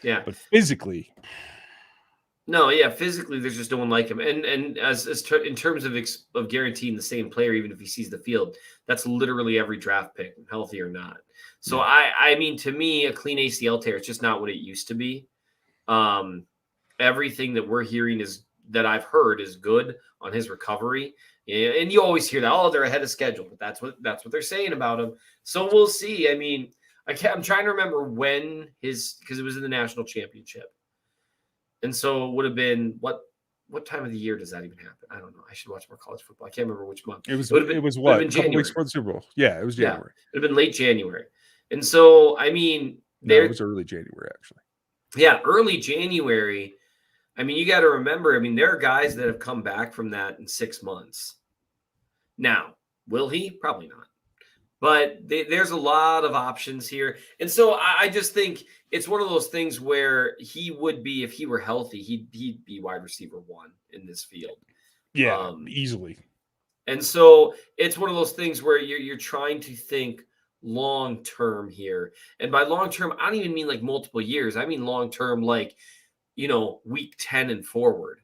Speaker 2: Yeah.
Speaker 1: But physically.
Speaker 2: No, yeah, physically there's just no one like him. And as in terms of guaranteeing the same player, even if he sees the field, that's literally every draft pick, healthy or not. So I mean, to me, a clean ACL tear, it's just not what it used to be. Everything that we're hearing that I've heard is good on his recovery. And you always hear that, oh, they're ahead of schedule, but that's what they're saying about him. So we'll see. I mean, I'm trying to remember when because it was in the national championship. And so it would have been what time of the year does that even happen? I don't know. I should watch more college football. I can't remember which month.
Speaker 1: It was what? A couple weeks before the Super Bowl. Yeah, it was January.
Speaker 2: Yeah, it would have been late January. And so, I mean,
Speaker 1: it was early January, actually.
Speaker 2: Yeah, early January. I mean, you got to remember, I mean, there are guys that have come back from that in 6 months. Now, will he? Probably not. But there's a lot of options here. And so I just think it's one of those things where he would be, if he were healthy, he'd be wide receiver 1 in this field.
Speaker 1: Yeah, easily.
Speaker 2: And so it's one of those things where you're trying to think long-term here. And by long-term, I don't even mean like multiple years. I mean long-term, like, week 10 and forward,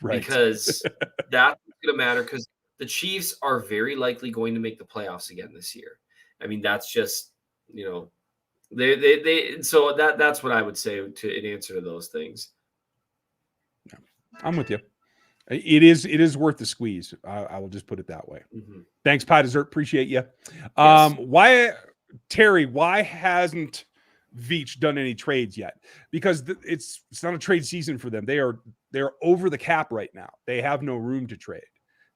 Speaker 2: right? Because that's going to matter because the Chiefs are very likely going to make the playoffs again this year. I mean, that's just, they so that's what I would say in answer to those things.
Speaker 1: Yeah, I'm with you. It is worth the squeeze. I will just put it that way. Mm-hmm. Thanks, Pie Dessert. Appreciate you.
Speaker 2: Yes.
Speaker 1: Why hasn't Veach done any trades yet? Because it's not a trade season for them. They're over the cap right now. They have no room to trade.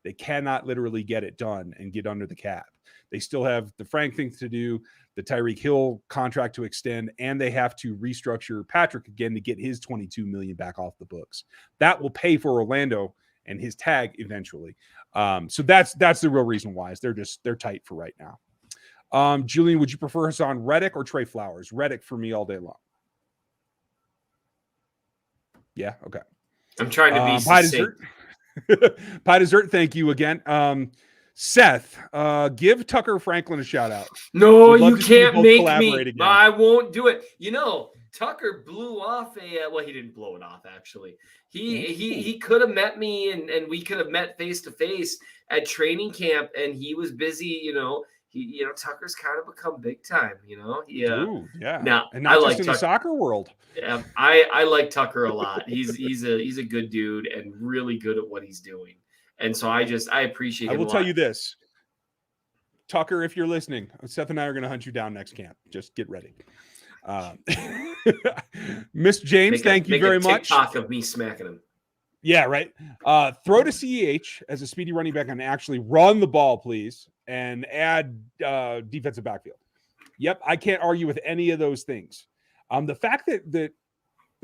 Speaker 1: They cannot literally get it done and get under the cap. They still have the Frank thing to do, the Tyreek Hill contract to extend, and they have to restructure Patrick again to get his $22 million back off the books. That will pay for Orlando and his tag eventually. So that's the real reason why is they're tight for right now. Julian, would you prefer Hassan Reddick or Trey Flowers? Reddick for me all day long. Yeah, okay.
Speaker 2: I'm trying to be
Speaker 1: Pie Dessert. Pie Dessert, thank you again. Seth, give Tucker Franklin a shout out.
Speaker 2: No, you can't make me. Again. I won't do it. Tucker blew off he didn't blow it off actually. He could have met me and we could have met face to face at training camp and he was busy, Tucker's kind of become big time,
Speaker 1: Ooh, yeah.
Speaker 2: Now,
Speaker 1: and not
Speaker 2: I
Speaker 1: just
Speaker 2: like
Speaker 1: in the soccer world.
Speaker 2: Yeah, I like Tucker a lot. He's a good dude and really good at what he's doing. And so I appreciate him.
Speaker 1: I will tell you this. Tucker, if you're listening, Seth and I are going to hunt you down next camp. Just get ready. Miss James, thank you very much.
Speaker 2: TikTok of me smacking him.
Speaker 1: Yeah, right. Throw to CEH as a speedy running back and actually run the ball, please, and add defensive backfield. Yep, I can't argue with any of those things. The fact that the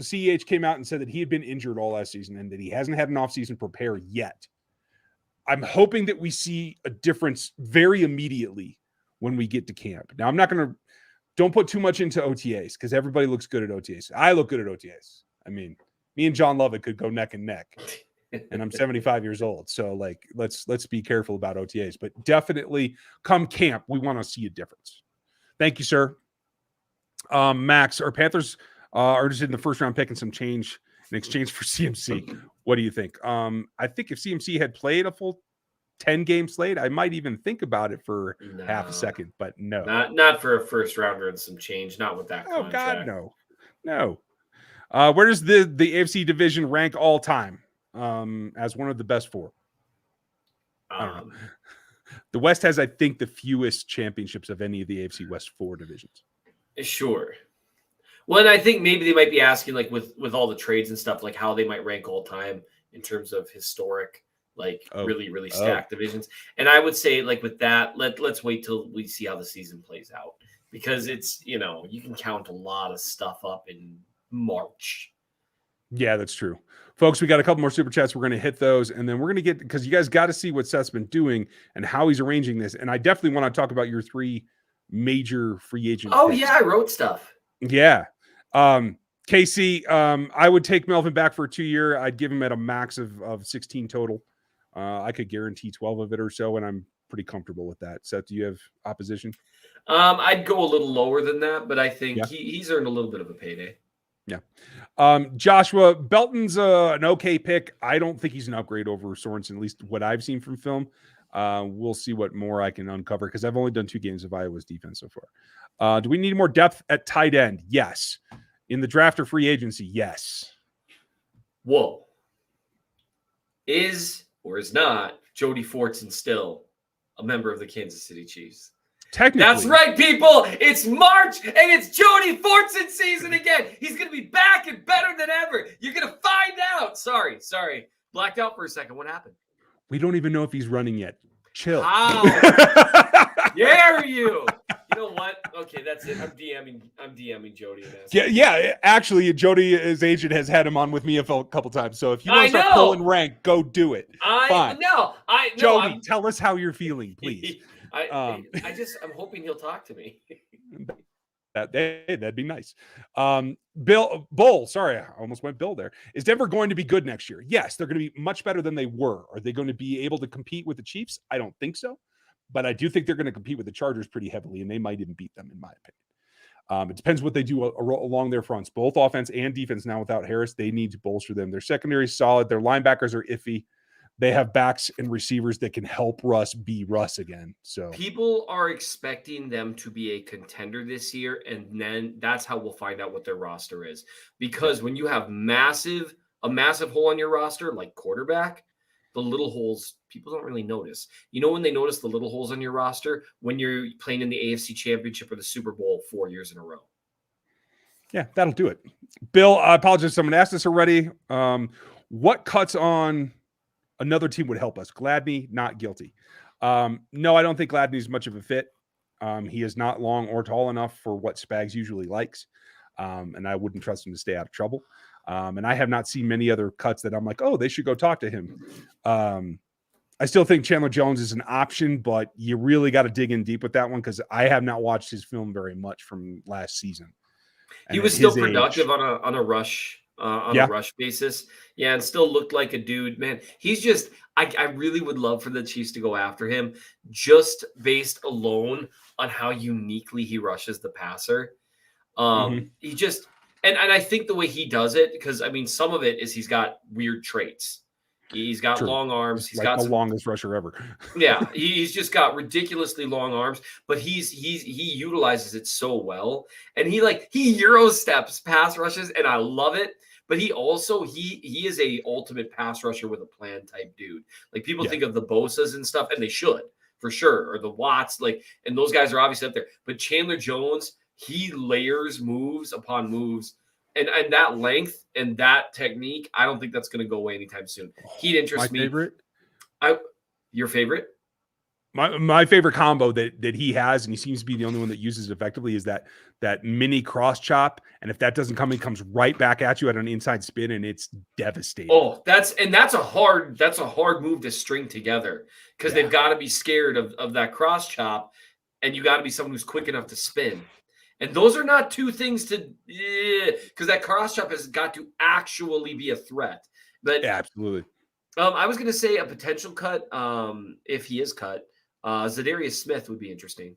Speaker 1: CEH came out and said that he had been injured all last season and that he hasn't had an offseason prepare yet. I'm hoping that we see a difference very immediately when we get to camp. Now, I'm not going to, don't put too much into OTAs because everybody looks good at OTAs. I look good at OTAs. I mean, me and John Lovett could go neck and neck, and I'm 75 years old. So, like, let's be careful about OTAs. But definitely, come camp, we want to see a difference. Thank you, sir. Max, our Panthers are interested in the first round pick and some change in exchange for CMC. What do you think? I think if CMC had played a full 10-game slate, I might even think about it for half a second, but no.
Speaker 2: Not for a first rounder and some change, not with that contract.
Speaker 1: God, no. Where does the AFC division rank all time as one of the best four? I don't know. The West has, I think, the fewest championships of any of the AFC West 4 divisions.
Speaker 2: Sure. Well, and I think maybe they might be asking, like, with all the trades and stuff, like how they might rank all time in terms of historic, like really stacked divisions. And I would say, like, with that, let's wait till we see how the season plays out, because it's, you can count a lot of stuff up in March.
Speaker 1: Yeah, that's true. Folks, we got a couple more super chats. We're going to hit those, and then we're going to get, because you guys got to see what Seth's been doing and how he's arranging this. And I definitely want to talk about your 3 major free agent picks.
Speaker 2: Yeah, I wrote stuff.
Speaker 1: Yeah. KC, I would take Melvin back for a 2-year. I'd give him at a max of 16 total. I could guarantee 12 of it or so, and I'm pretty comfortable with that. Seth, do you have opposition?
Speaker 2: I'd go a little lower than that, but I think he's earned a little bit of a payday.
Speaker 1: Yeah. Joshua, Belton's an okay pick. I don't think he's an upgrade over Sorensen, at least what I've seen from film. We'll see what more I can uncover, because I've only done 2 games of Iowa's defense so far. Do we need more depth at tight end? Yes. In the draft or free agency? Yes.
Speaker 2: Whoa. Is or is not Jody Fortson still a member of the Kansas City Chiefs?
Speaker 1: Technically.
Speaker 2: That's right, people. It's March, and it's Jody Fortson season again. He's going to be back and better than ever. You're going to find out. Sorry. Blacked out for a second. What happened?
Speaker 1: We don't even know if he's running yet. Chill.
Speaker 2: How dare you? You know what? Okay, that's it. I'm DMing Jody.
Speaker 1: Yeah. Actually, Jody, his agent, has had him on with me a couple times. So if you want to start pulling rank, go do it. Fine. Jody, tell us how you're feeling, please.
Speaker 2: I'm hoping he'll talk to me.
Speaker 1: That'd be nice. Bull, sorry, I almost went Bill there. Is Denver going to be good next year? Yes, they're going to be much better than they were. Are they going to be able to compete with the Chiefs? I don't think so. But I do think they're going to compete with the Chargers pretty heavily, and they might even beat them, in my opinion. It depends what they do along their fronts. Both offense and defense now without Harris, they need to bolster them. Their secondary is solid. Their linebackers are iffy. They have backs and receivers that can help Russ be Russ again. So
Speaker 2: people are expecting them to be a contender this year, and then that's how we'll find out what their roster is. Because when you have a massive hole on your roster, like quarterback, the little holes people don't really notice. You know when they notice the little holes on your roster? When you're playing in the AFC Championship or the Super Bowl 4 years in a row.
Speaker 1: Yeah, that'll do it. Bill, I apologize. Someone asked this already. What cuts on another team would help us? Gladney, not guilty. No, I don't think Gladney's much of a fit. He is not long or tall enough for what Spags usually likes. And I wouldn't trust him to stay out of trouble. And I have not seen many other cuts that I'm like, oh, they should go talk to him. I still think Chandler Jones is an option, but you really got to dig in deep with that one, because I have not watched his film very much from last season.
Speaker 2: And he was still productive on a rush. A rush basis. Yeah, and still looked like a dude, man. He's just, I really would love for the Chiefs to go after him, just based alone on how uniquely he rushes the passer. He just, and I think the way he does it, because I mean, some of it is he's got weird traits. He's got long arms. He's got
Speaker 1: the longest rusher ever.
Speaker 2: Yeah, he's just got ridiculously long arms, but he utilizes it so well, and he Euro steps pass rushes, and I love it. But he also he is a ultimate pass rusher with a plan type dude. Like people think of the Bosas and stuff, and they should for sure, or the Watts, and those guys are obviously up there. But Chandler Jones, he layers moves upon moves. And that length and that technique, I don't think that's going to go away anytime soon. He'd interest me.
Speaker 1: My favorite?
Speaker 2: Your favorite?
Speaker 1: My favorite combo that he has, and he seems to be the only one that uses it effectively, is that mini cross chop. And if that doesn't come, he comes right back at you at an inside spin, and it's devastating.
Speaker 2: Oh, that's a hard move to string together, because they've got to be scared of that cross chop, and you got to be someone who's quick enough to spin. And those are not two things to, because that cross chop has got to actually be a threat. But
Speaker 1: Yeah, absolutely.
Speaker 2: I was going to say a potential cut, if he is cut. Zadarius Smith would be interesting.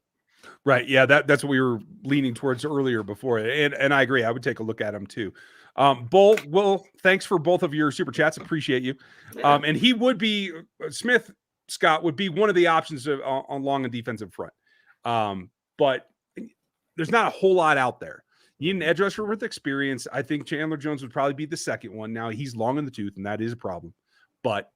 Speaker 1: Right. Yeah, that's what we were leaning towards earlier before. And I agree. I would take a look at him too. Will, thanks for both of your super chats. Appreciate you.
Speaker 2: Yeah.
Speaker 1: And he would be Smith, Scott would be one of the options on long and defensive front. But there's not a whole lot out there. You need an edge rusher with experience. I think Chandler Jones would probably be the second one. Now he's long in the tooth, and that is a problem. But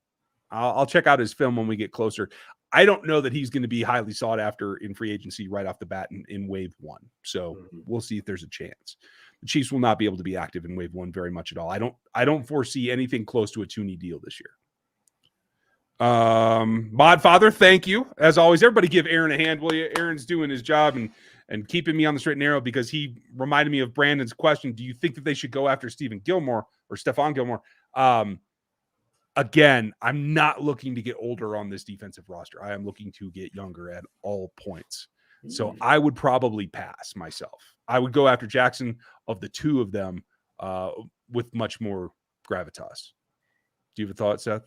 Speaker 1: I'll check out his film when we get closer. I don't know that he's going to be highly sought after in free agency right off the bat in wave one. So we'll see if there's a chance. The Chiefs will not be able to be active in wave one very much at all. I don't foresee anything close to a Tooney deal this year. Mod Father, thank you. As always, everybody give Aaron a hand, will you? Aaron's doing his job and keeping me on the straight and narrow, because he reminded me of Brandon's question. Do you think that they should go after Stephon Gilmore? Again, I'm not looking to get older on this defensive roster. I am looking to get younger at all points. So I would probably pass myself. I would go after Jackson of the two of them with much more gravitas. Do you have a thought, Seth?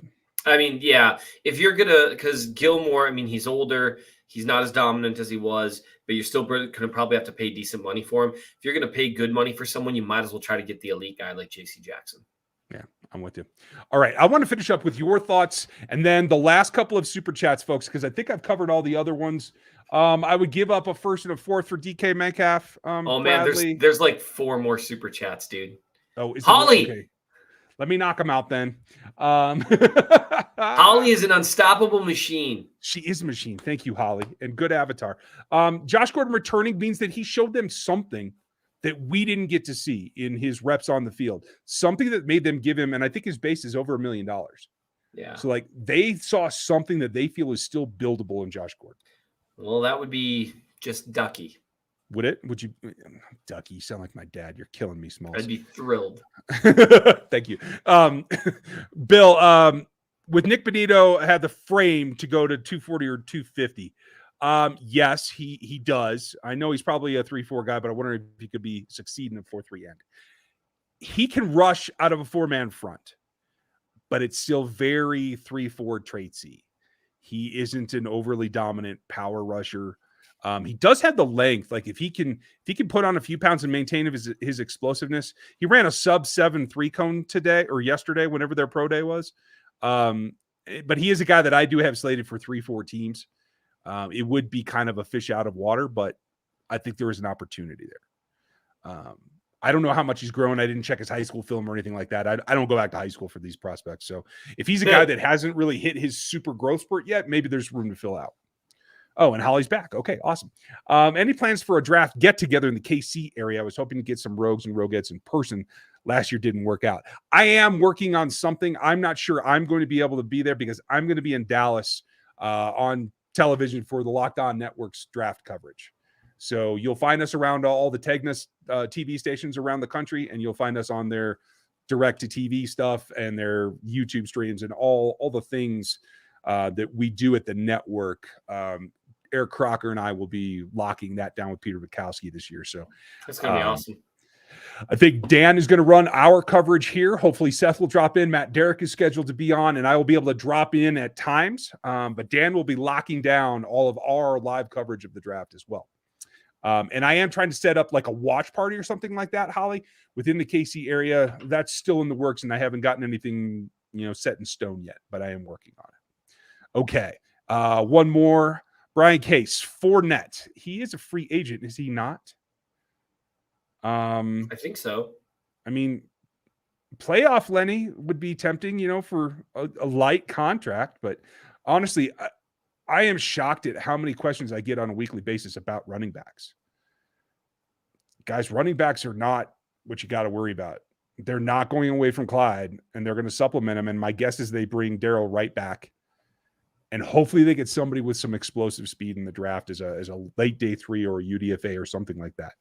Speaker 2: I mean, yeah, if you're going to, because Gilmore, I mean, he's older. He's not as dominant as he was, but you're still going to probably have to pay decent money for him. If you're going to pay good money for someone, you might as well try to get the elite guy like J.C. Jackson.
Speaker 1: Yeah, I'm with you. All right. I want to finish up with your thoughts and then the last couple of super chats, folks, because I think I've covered all the other ones. I would give up a first and a fourth for DK Metcalf.
Speaker 2: Oh, man, there's like 4 more super chats, dude.
Speaker 1: Oh, is
Speaker 2: Holly.
Speaker 1: Okay. Let me knock them out then.
Speaker 2: Holly is an unstoppable machine.
Speaker 1: She is a machine. Thank you, Holly. And good avatar. Josh Gordon returning means that he showed them something that we didn't get to see in his reps on the field. Something that made them give him, and I think his base is over $1 million.
Speaker 2: Yeah.
Speaker 1: So like they saw something that they feel is still buildable in Josh Gordon.
Speaker 2: Well, that would be just Ducky.
Speaker 1: Would it? Would you? Ducky, you sound like my dad. You're killing me, Smalls.
Speaker 2: I'd be thrilled.
Speaker 1: Thank you. Bill, with Nick Benito had the frame to go to 240 or 250. Yes, he does. I know he's probably a 3-4 guy, but I wonder if he could be succeeding in a 4-3 end. He can rush out of a 4-man front, but it's still very 3-4 traitsy. He isn't an overly dominant power rusher. He does have the length. Like if he can put on a few pounds and maintain his explosiveness. He ran a sub 7 3-cone today or yesterday, whenever their pro day was. But he is a guy that I do have slated for 3-4 teams. It would be kind of a fish out of water, but I think there is an opportunity there. I don't know how much he's grown. I didn't check his high school film or anything like that. I don't go back to high school for these prospects. So if he's a guy that hasn't really hit his super growth spurt yet, maybe there's room to fill out. Oh, and Holly's back. Okay, awesome. Any plans for a draft get-together in the KC area? I was hoping to get some rogues and roguettes in person. Last year didn't work out. I am working on something. I'm not sure I'm going to be able to be there because I'm going to be in Dallas on television for the Locked On Network's draft coverage. So you'll find us around all the Tegna TV stations around the country, and you'll find us on their direct-to-TV stuff and their YouTube streams and all the things that we do at the network. Eric Crocker and I will be locking that down with Peter Bukowski this year. So
Speaker 2: that's going to be awesome.
Speaker 1: I think Dan is going to run our coverage here. Hopefully Seth will drop in. Matt Derrick is scheduled to be on, and I will be able to drop in at times. But Dan will be locking down all of our live coverage of the draft as well. And I am trying to set up like a watch party or something like that, Holly, within the KC area. That's still in the works, and I haven't gotten anything, set in stone yet, but I am working on it. Okay. One more. Brian Case, Fournette. He is a free agent, is he not?
Speaker 2: I think so.
Speaker 1: I mean, playoff Lenny would be tempting, for a light contract. But honestly, I am shocked at how many questions I get on a weekly basis about running backs. Guys, running backs are not what you got to worry about. They're not going away from Clyde, and they're going to supplement him. And my guess is they bring Darrell Wright back. and hopefully they get somebody with some explosive speed in the draft as a late day 3 or a UDFA or something like that.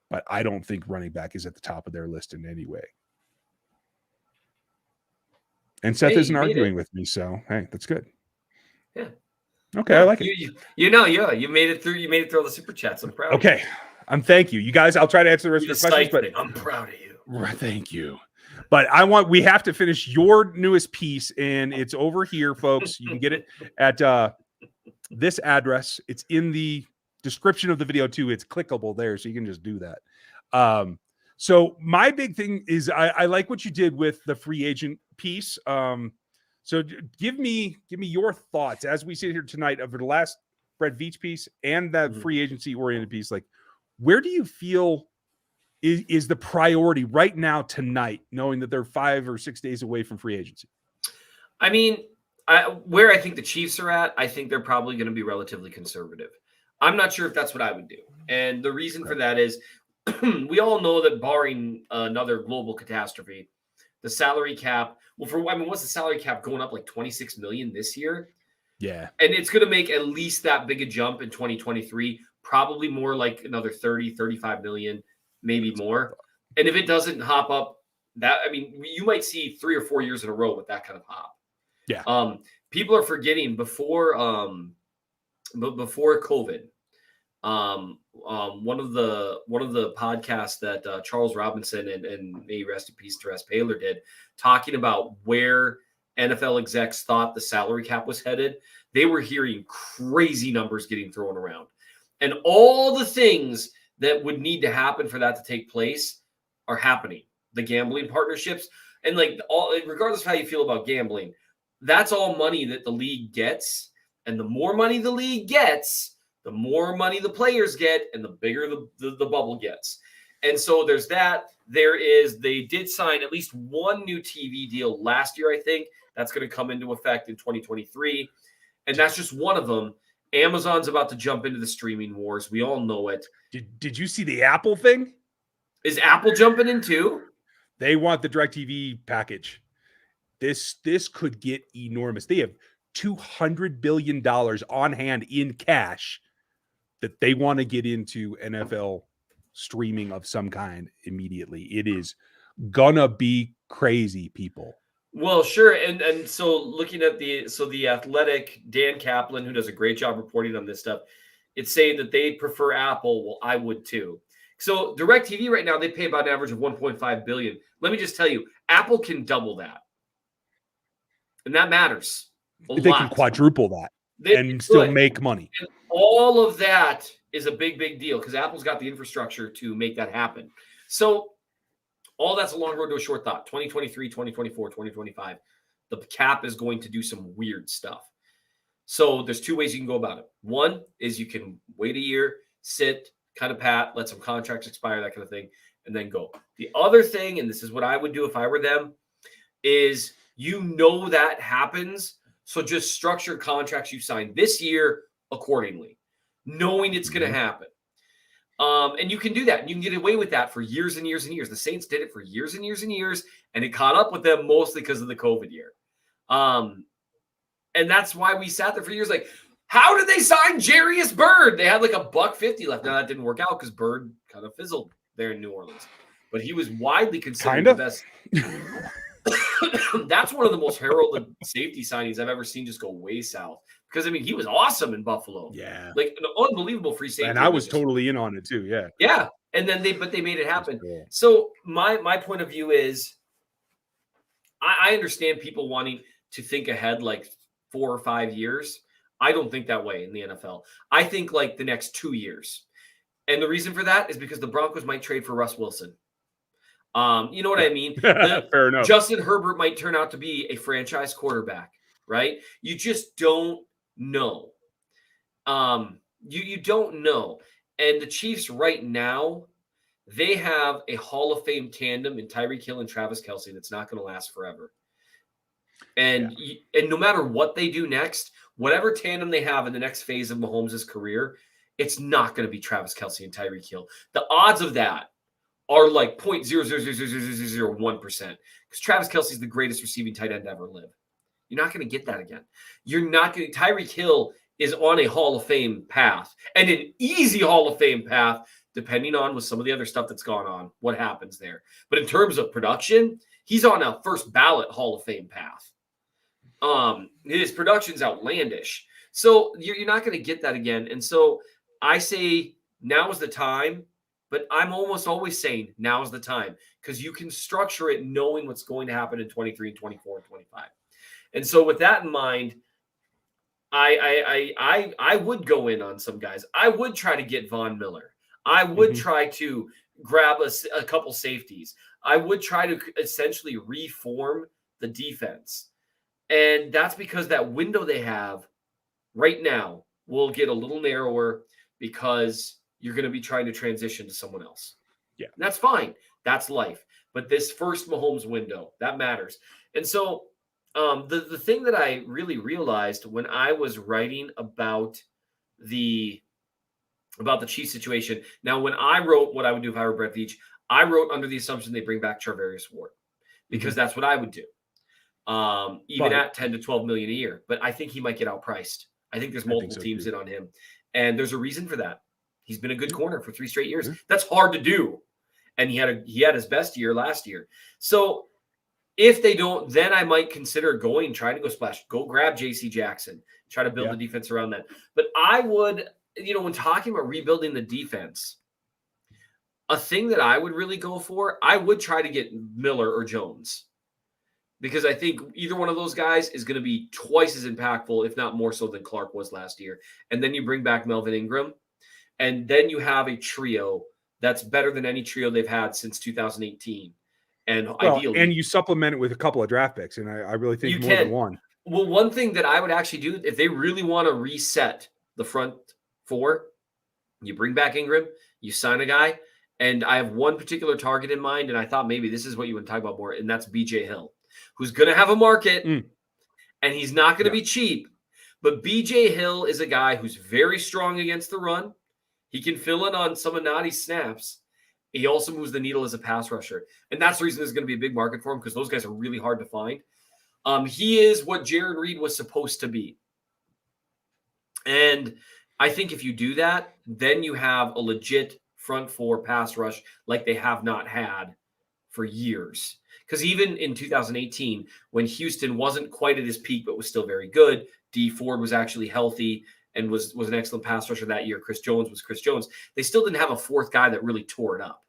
Speaker 1: But I don't think running back is at the top of their list in any way. And Seth isn't arguing with me, so hey, that's good.
Speaker 2: Yeah.
Speaker 1: Okay, I like it.
Speaker 2: You made it through. You made it through all the super chats. I'm proud.
Speaker 1: Okay, thank you, you guys. I'll try to answer the rest of your questions, but
Speaker 2: I'm proud of you.
Speaker 1: Thank you. But we have to finish your newest piece, and it's over here, folks. You can get it at this address. It's in the description of the video too. It's clickable there, so you can just do that. So my big thing is I like what you did with the free agent piece. So give me your thoughts as we sit here tonight over the last Brett Veach piece and that free agency oriented piece. Like, where do you feel is the priority right now tonight, knowing that they're 5 or 6 days away from free agency?
Speaker 2: I mean, where I think the Chiefs are at, I think they're probably going to be relatively conservative. I'm not sure if that's what I would do. And the reason for that is we all know that barring another global catastrophe, the salary cap, what's the salary cap going up like 26 million this year?
Speaker 1: Yeah.
Speaker 2: And it's going to make at least that big a jump in 2023, probably more like another 30, 35 million, maybe more. And if it doesn't hop up you might see 3 or 4 years in a row with that kind of hop.
Speaker 1: Yeah.
Speaker 2: People are forgetting before COVID, one of the podcasts that Charles Robinson and may rest in peace Teres Paylor did, talking about where NFL execs thought the salary cap was headed. They were hearing crazy numbers getting thrown around, and all the things that would need to happen for that to take place are happening. The gambling partnerships, and regardless of how you feel about gambling, that's all money that the league gets. And the more money the league gets, the more money the players get, and the bigger the bubble gets. And so there's that. They did sign at least one new TV deal last year, I think. That's going to come into effect in 2023. And that's just one of them. Amazon's about to jump into the streaming wars. We all know it.
Speaker 1: Did you see the Apple thing?
Speaker 2: Is Apple jumping in too?
Speaker 1: They want the DirecTV package. This could get enormous. They have $200 billion on hand in cash that they want to get into NFL streaming of some kind immediately. It is gonna be crazy, people.
Speaker 2: Well, sure. And so looking at the Athletic, Dan Kaplan, who does a great job reporting on this stuff, it's saying that they prefer Apple. Well, I would too. So DirecTV right now, they pay about an average of $1.5 billion. Let me just tell you, Apple can double that. And that matters.
Speaker 1: They can quadruple that and still make money.
Speaker 2: And all of that is a big, big deal because Apple's got the infrastructure to make that happen. So all that's a long road to a short thought. 2023, 2024, 2025. The cap is going to do some weird stuff. So there's 2 ways you can go about it. One is you can wait a year, sit, kind of pat, let some contracts expire, that kind of thing, and then go. The other thing, and this is what I would do if I were them, is that happens. So just structure contracts you sign this year accordingly, knowing it's going to happen. And you can do that. And you can get away with that for years and years and years. The Saints did it for years and years and years, and it caught up with them mostly because of the COVID year. And that's why we sat there for years like, how did they sign Jarius Byrd? They had like $150 left. Now that didn't work out because Byrd kind of fizzled there in New Orleans. But he was widely considered the best. That's one of the most heralded safety signings I've ever seen just go way south. Because, he was awesome in Buffalo.
Speaker 1: Yeah.
Speaker 2: Like an unbelievable free safety.
Speaker 1: And I was totally in on it too, yeah.
Speaker 2: Yeah. And then they made it happen.
Speaker 1: Cool.
Speaker 2: So my point of view is I understand people wanting to think ahead like 4 or 5 years. I don't think that way in the NFL. I think like the next 2 years. And the reason for that is because the Broncos might trade for Russ Wilson. You know what I mean?
Speaker 1: Fair enough.
Speaker 2: Justin Herbert might turn out to be a franchise quarterback, right? You just don't know. You don't know. And the Chiefs right now, they have a Hall of Fame tandem in Tyreek Hill and Travis Kelce that's not going to last forever. And and no matter what they do next, whatever tandem they have in the next phase of Mahomes' career, it's not going to be Travis Kelce and Tyreek Hill. The odds of that are like 0.0000001%. Because Travis Kelce is the greatest receiving tight end to ever live. You're not going to get that again. You're not going to. Tyreek Hill is on a Hall of Fame path, and an easy Hall of Fame path, depending on with some of the other stuff that's gone on, what happens there. But in terms of production, he's on a first ballot Hall of Fame path. His production's outlandish. So you're not going to get that again. And so I say now is the time, but I'm almost always saying now is the time because you can structure it knowing what's going to happen in 23 and 24 and 25. And so with that in mind, I would go in on some guys. I would try to get Von Miller. I would try to grab a couple safeties. I would try to essentially reform the defense. And that's because that window they have right now will get a little narrower because you're going to be trying to transition to someone else.
Speaker 1: Yeah.
Speaker 2: And that's fine. That's life. But this first Mahomes window, that matters. And so the thing that I really realized when I was writing about the Chiefs situation. Now, when I wrote what I would do if I were Brett Veach, I wrote under the assumption they bring back Charvarius Ward because that's what I would do. Even at 10 to 12 million a year, but I think he might get outpriced. I think there's multiple teams in on him, and there's a reason for that. He's been a good corner for 3 straight years. That's hard to do, and he had his best year last year. So if they don't, then I might consider trying to go splash, go grab J.C. Jackson, try to build the defense around that. But I would, when talking about rebuilding the defense, a thing that I would really go for, I would try to get Miller or Jones. Because I think either one of those guys is going to be twice as impactful, if not more so than Clark was last year. And then you bring back Melvin Ingram. And then you have a trio that's better than any trio they've had since 2018. And ideally.
Speaker 1: And you supplement it with a couple of draft picks. And I really think more than one.
Speaker 2: Well, one thing that I would actually do, if they really want to reset the front four, you bring back Ingram, you sign a guy. And I have one particular target in mind. And I thought maybe this is what you would talk about more. And that's BJ Hill, who's going to have a market, and he's not going to be cheap. But B.J. Hill is a guy who's very strong against the run. He can fill in on some of Nadi's snaps. He also moves the needle as a pass rusher. And that's the reason there's going to be a big market for him, because those guys are really hard to find. He is what Jaron Reed was supposed to be. And I think if you do that, then you have a legit front four pass rush like they have not had for years. Because even in 2018, when Houston wasn't quite at his peak, but was still very good, D Ford was actually healthy and was an excellent pass rusher that year. Chris Jones was Chris Jones. They still didn't have a fourth guy that really tore it up.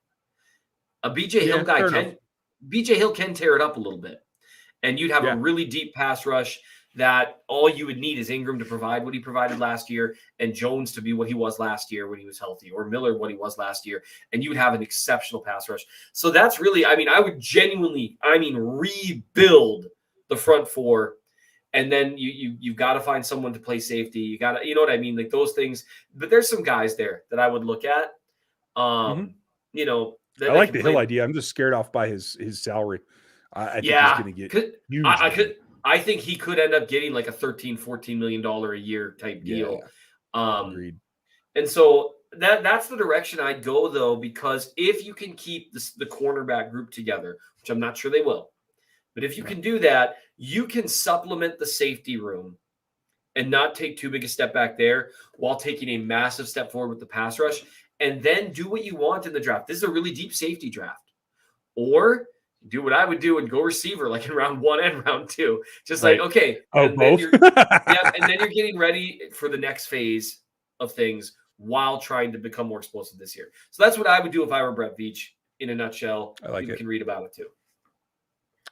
Speaker 2: A BJ Hill guy BJ Hill can tear it up a little bit. And you'd have a really deep pass rush that all you would need is Ingram to provide what he provided last year and Jones to be what he was last year when he was healthy, or Miller what he was last year, and you would have an exceptional pass rush. So that's really, I would genuinely, rebuild the front four, and then you've got to find someone to play safety. You got to, you know what I mean? Like those things, but there's some guys there that I would look at. I
Speaker 1: like the Hill idea. I'm just scared off by his salary. I think he's going to get huge.
Speaker 2: I think he could end up getting like a $13-14 million a year type deal.
Speaker 1: Agreed.
Speaker 2: And so that's the direction I'd go, though, because if you can keep the cornerback group together, which I'm not sure they will, but if you can do that, you can supplement the safety room and not take too big a step back there while taking a massive step forward with the pass rush, and then do what you want in the draft. This is a really deep safety draft. Or do what I would do and go receiver like in round 1 and round 2. Just like, okay.
Speaker 1: And
Speaker 2: then
Speaker 1: both?
Speaker 2: and then you're getting ready for the next phase of things while trying to become more explosive this year. So that's what I would do if I were Brett Veach in a nutshell.
Speaker 1: I like it.
Speaker 2: You can read about it too.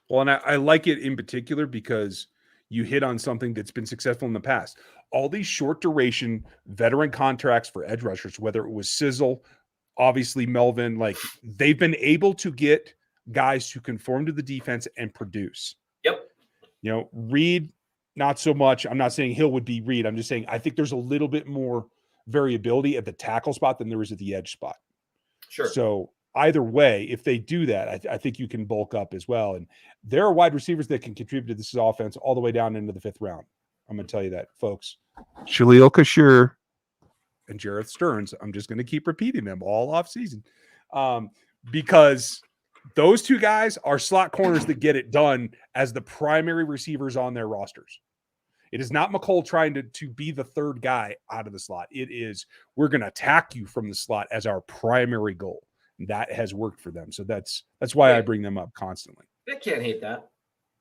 Speaker 1: Well, and I like it in particular because you hit on something that's been successful in the past. All these short duration veteran contracts for edge rushers, whether it was Sizzle, obviously Melvin, like they've been able to get guys who conform to the defense and produce.
Speaker 2: Yep.
Speaker 1: Reed, not so much. I'm not saying Hill would be Reed. I'm just saying I think there's a little bit more variability at the tackle spot than there is at the edge spot.
Speaker 2: Sure.
Speaker 1: So either way, if they do that, I think you can bulk up as well. And there are wide receivers that can contribute to this offense all the way down into the 5th round. I'm going to tell you that, folks. Shalil Kashir and Jareth Stearns. I'm just going to keep repeating them all off season because Those two guys are slot corners that get it done as the primary receivers on their rosters. It is not McColl trying to be the third guy out of the slot. It is, we're going to attack you from the slot as our primary goal. That has worked for them. So that's why I bring them up constantly.
Speaker 2: I can't hate that.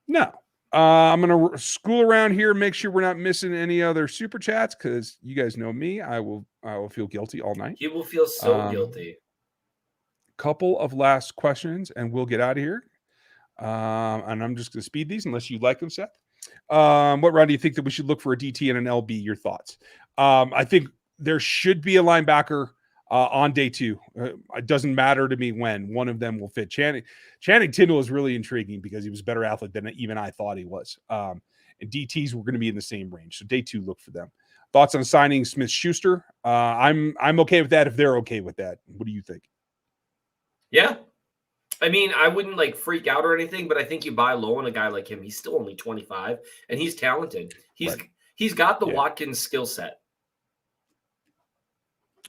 Speaker 1: No. I'm going to school around here, make sure we're not missing any other super chats, because you guys know me. I will feel guilty all night.
Speaker 2: You will feel so guilty.
Speaker 1: Couple of last questions, and we'll get out of here. And I'm just going to speed these unless you like them, Seth. What round do you think that we should look for a DT and an LB? Your thoughts? I think there should be a linebacker on day 2. It doesn't matter to me when. One of them will fit. Channing Tindall is really intriguing because he was a better athlete than even I thought he was. And DTs were going to be in the same range. So day 2, look for them. Thoughts on signing Smith-Schuster? I'm okay with that if they're okay with that. What do you think?
Speaker 2: Yeah. I mean, I wouldn't like freak out or anything, but I think you buy low on a guy like him. He's still only 25 and he's talented. He's got the Watkins skill set.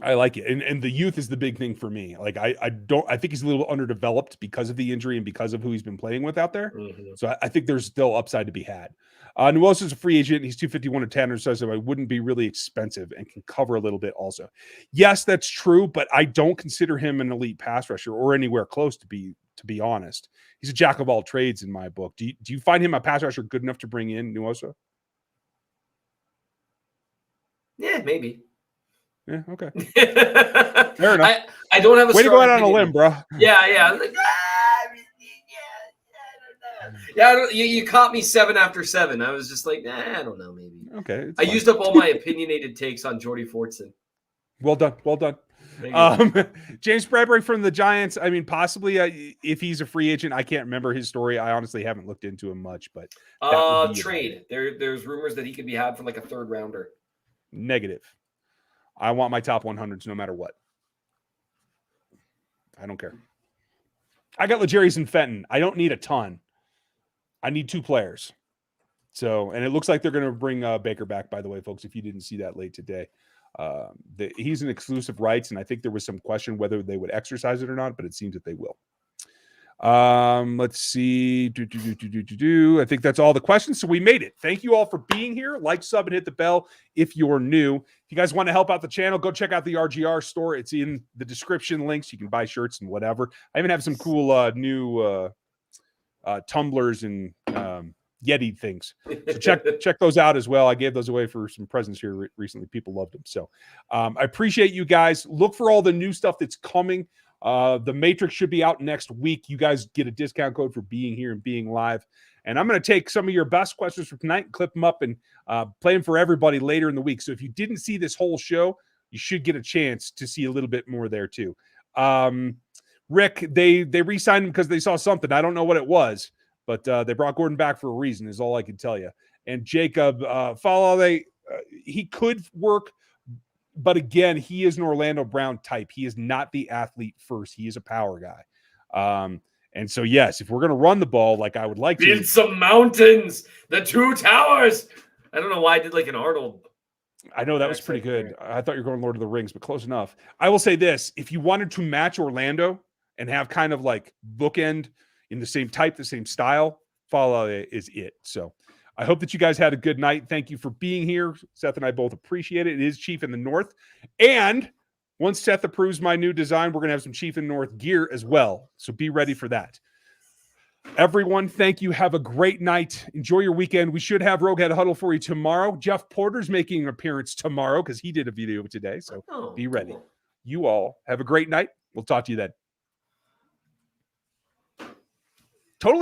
Speaker 1: I like it. And the youth is the big thing for me. Like I think he's a little underdeveloped because of the injury and because of who he's been playing with out there. Mm-hmm. So I think there's still upside to be had. Nuosa is a free agent. He's 251 to 10, so I wouldn't be really expensive and can cover a little bit also. Yes, that's true, but I don't consider him an elite pass rusher or anywhere close to be honest. He's a jack of all trades in my book. Do you find him a pass rusher good enough to bring in Nuosa?
Speaker 2: Yeah, maybe.
Speaker 1: Yeah, okay. Fair enough.
Speaker 2: I don't have a
Speaker 1: way to go out on a limb, bro.
Speaker 2: Yeah. I was like, you caught me 7 after 7. I was just like, I don't know, maybe.
Speaker 1: Okay.
Speaker 2: I used up all my opinionated takes on Jordy Fortson.
Speaker 1: Well done. James Bradbury from the Giants. I mean, possibly if he's a free agent. I can't remember his story. I honestly haven't looked into him much, but
Speaker 2: trade. There's rumors that he could be had for like a 3rd rounder.
Speaker 1: Negative. I want my top 100s no matter what. I don't care. I got L'Jarius and Fenton. I don't need a ton. I need 2 players. So, and it looks like they're going to bring Baker back, by the way, folks, if you didn't see that late today. He's an exclusive rights, and I think there was some question whether they would exercise it or not, but it seems that they will. Let's see. I think that's all the questions. So we made it. Thank you all for being here. Like, sub, and hit the bell if you're new. If you guys want to help out the channel, go check out the RGR store. It's in the description links. You can buy shirts and whatever. I even have some cool new tumblers and Yeti things. So check those out as well. I gave those away for some presents here recently. People loved them. So I appreciate you guys. Look for all the new stuff that's coming. The Matrix should be out next week. You guys get a discount code for being here and being live. And I'm going to take some of your best questions from tonight, clip them up, and play them for everybody later in the week. So if you didn't see this whole show, you should get a chance to see a little bit more there too. Rick, they re-signed him because they saw something. I don't know what it was, but they brought Gordon back for a reason is all I can tell you. And Jacob, he could work. But again, he is an Orlando Brown type. He is not the athlete first. He is a power guy. And so, yes, if we're going to run the ball like I would like to.
Speaker 2: Build some mountains, the 2 towers. I don't know why I did like an Arnold.
Speaker 1: I know that was pretty good. I thought you were going Lord of the Rings, but close enough. I will say this. If you wanted to match Orlando and have kind of like bookend in the same type, the same style, Fall is it. So I hope that you guys had a good night. Thank you for being here. Seth and I both appreciate it. It is Chief in the North. And once Seth approves my new design, we're going to have some Chief in the North gear as well. So be ready for that. Everyone, thank you. Have a great night. Enjoy your weekend. We should have Rogue Head Huddle for you tomorrow. Jeff Porter's making an appearance tomorrow because he did a video today. So be ready. You all have a great night. We'll talk to you then.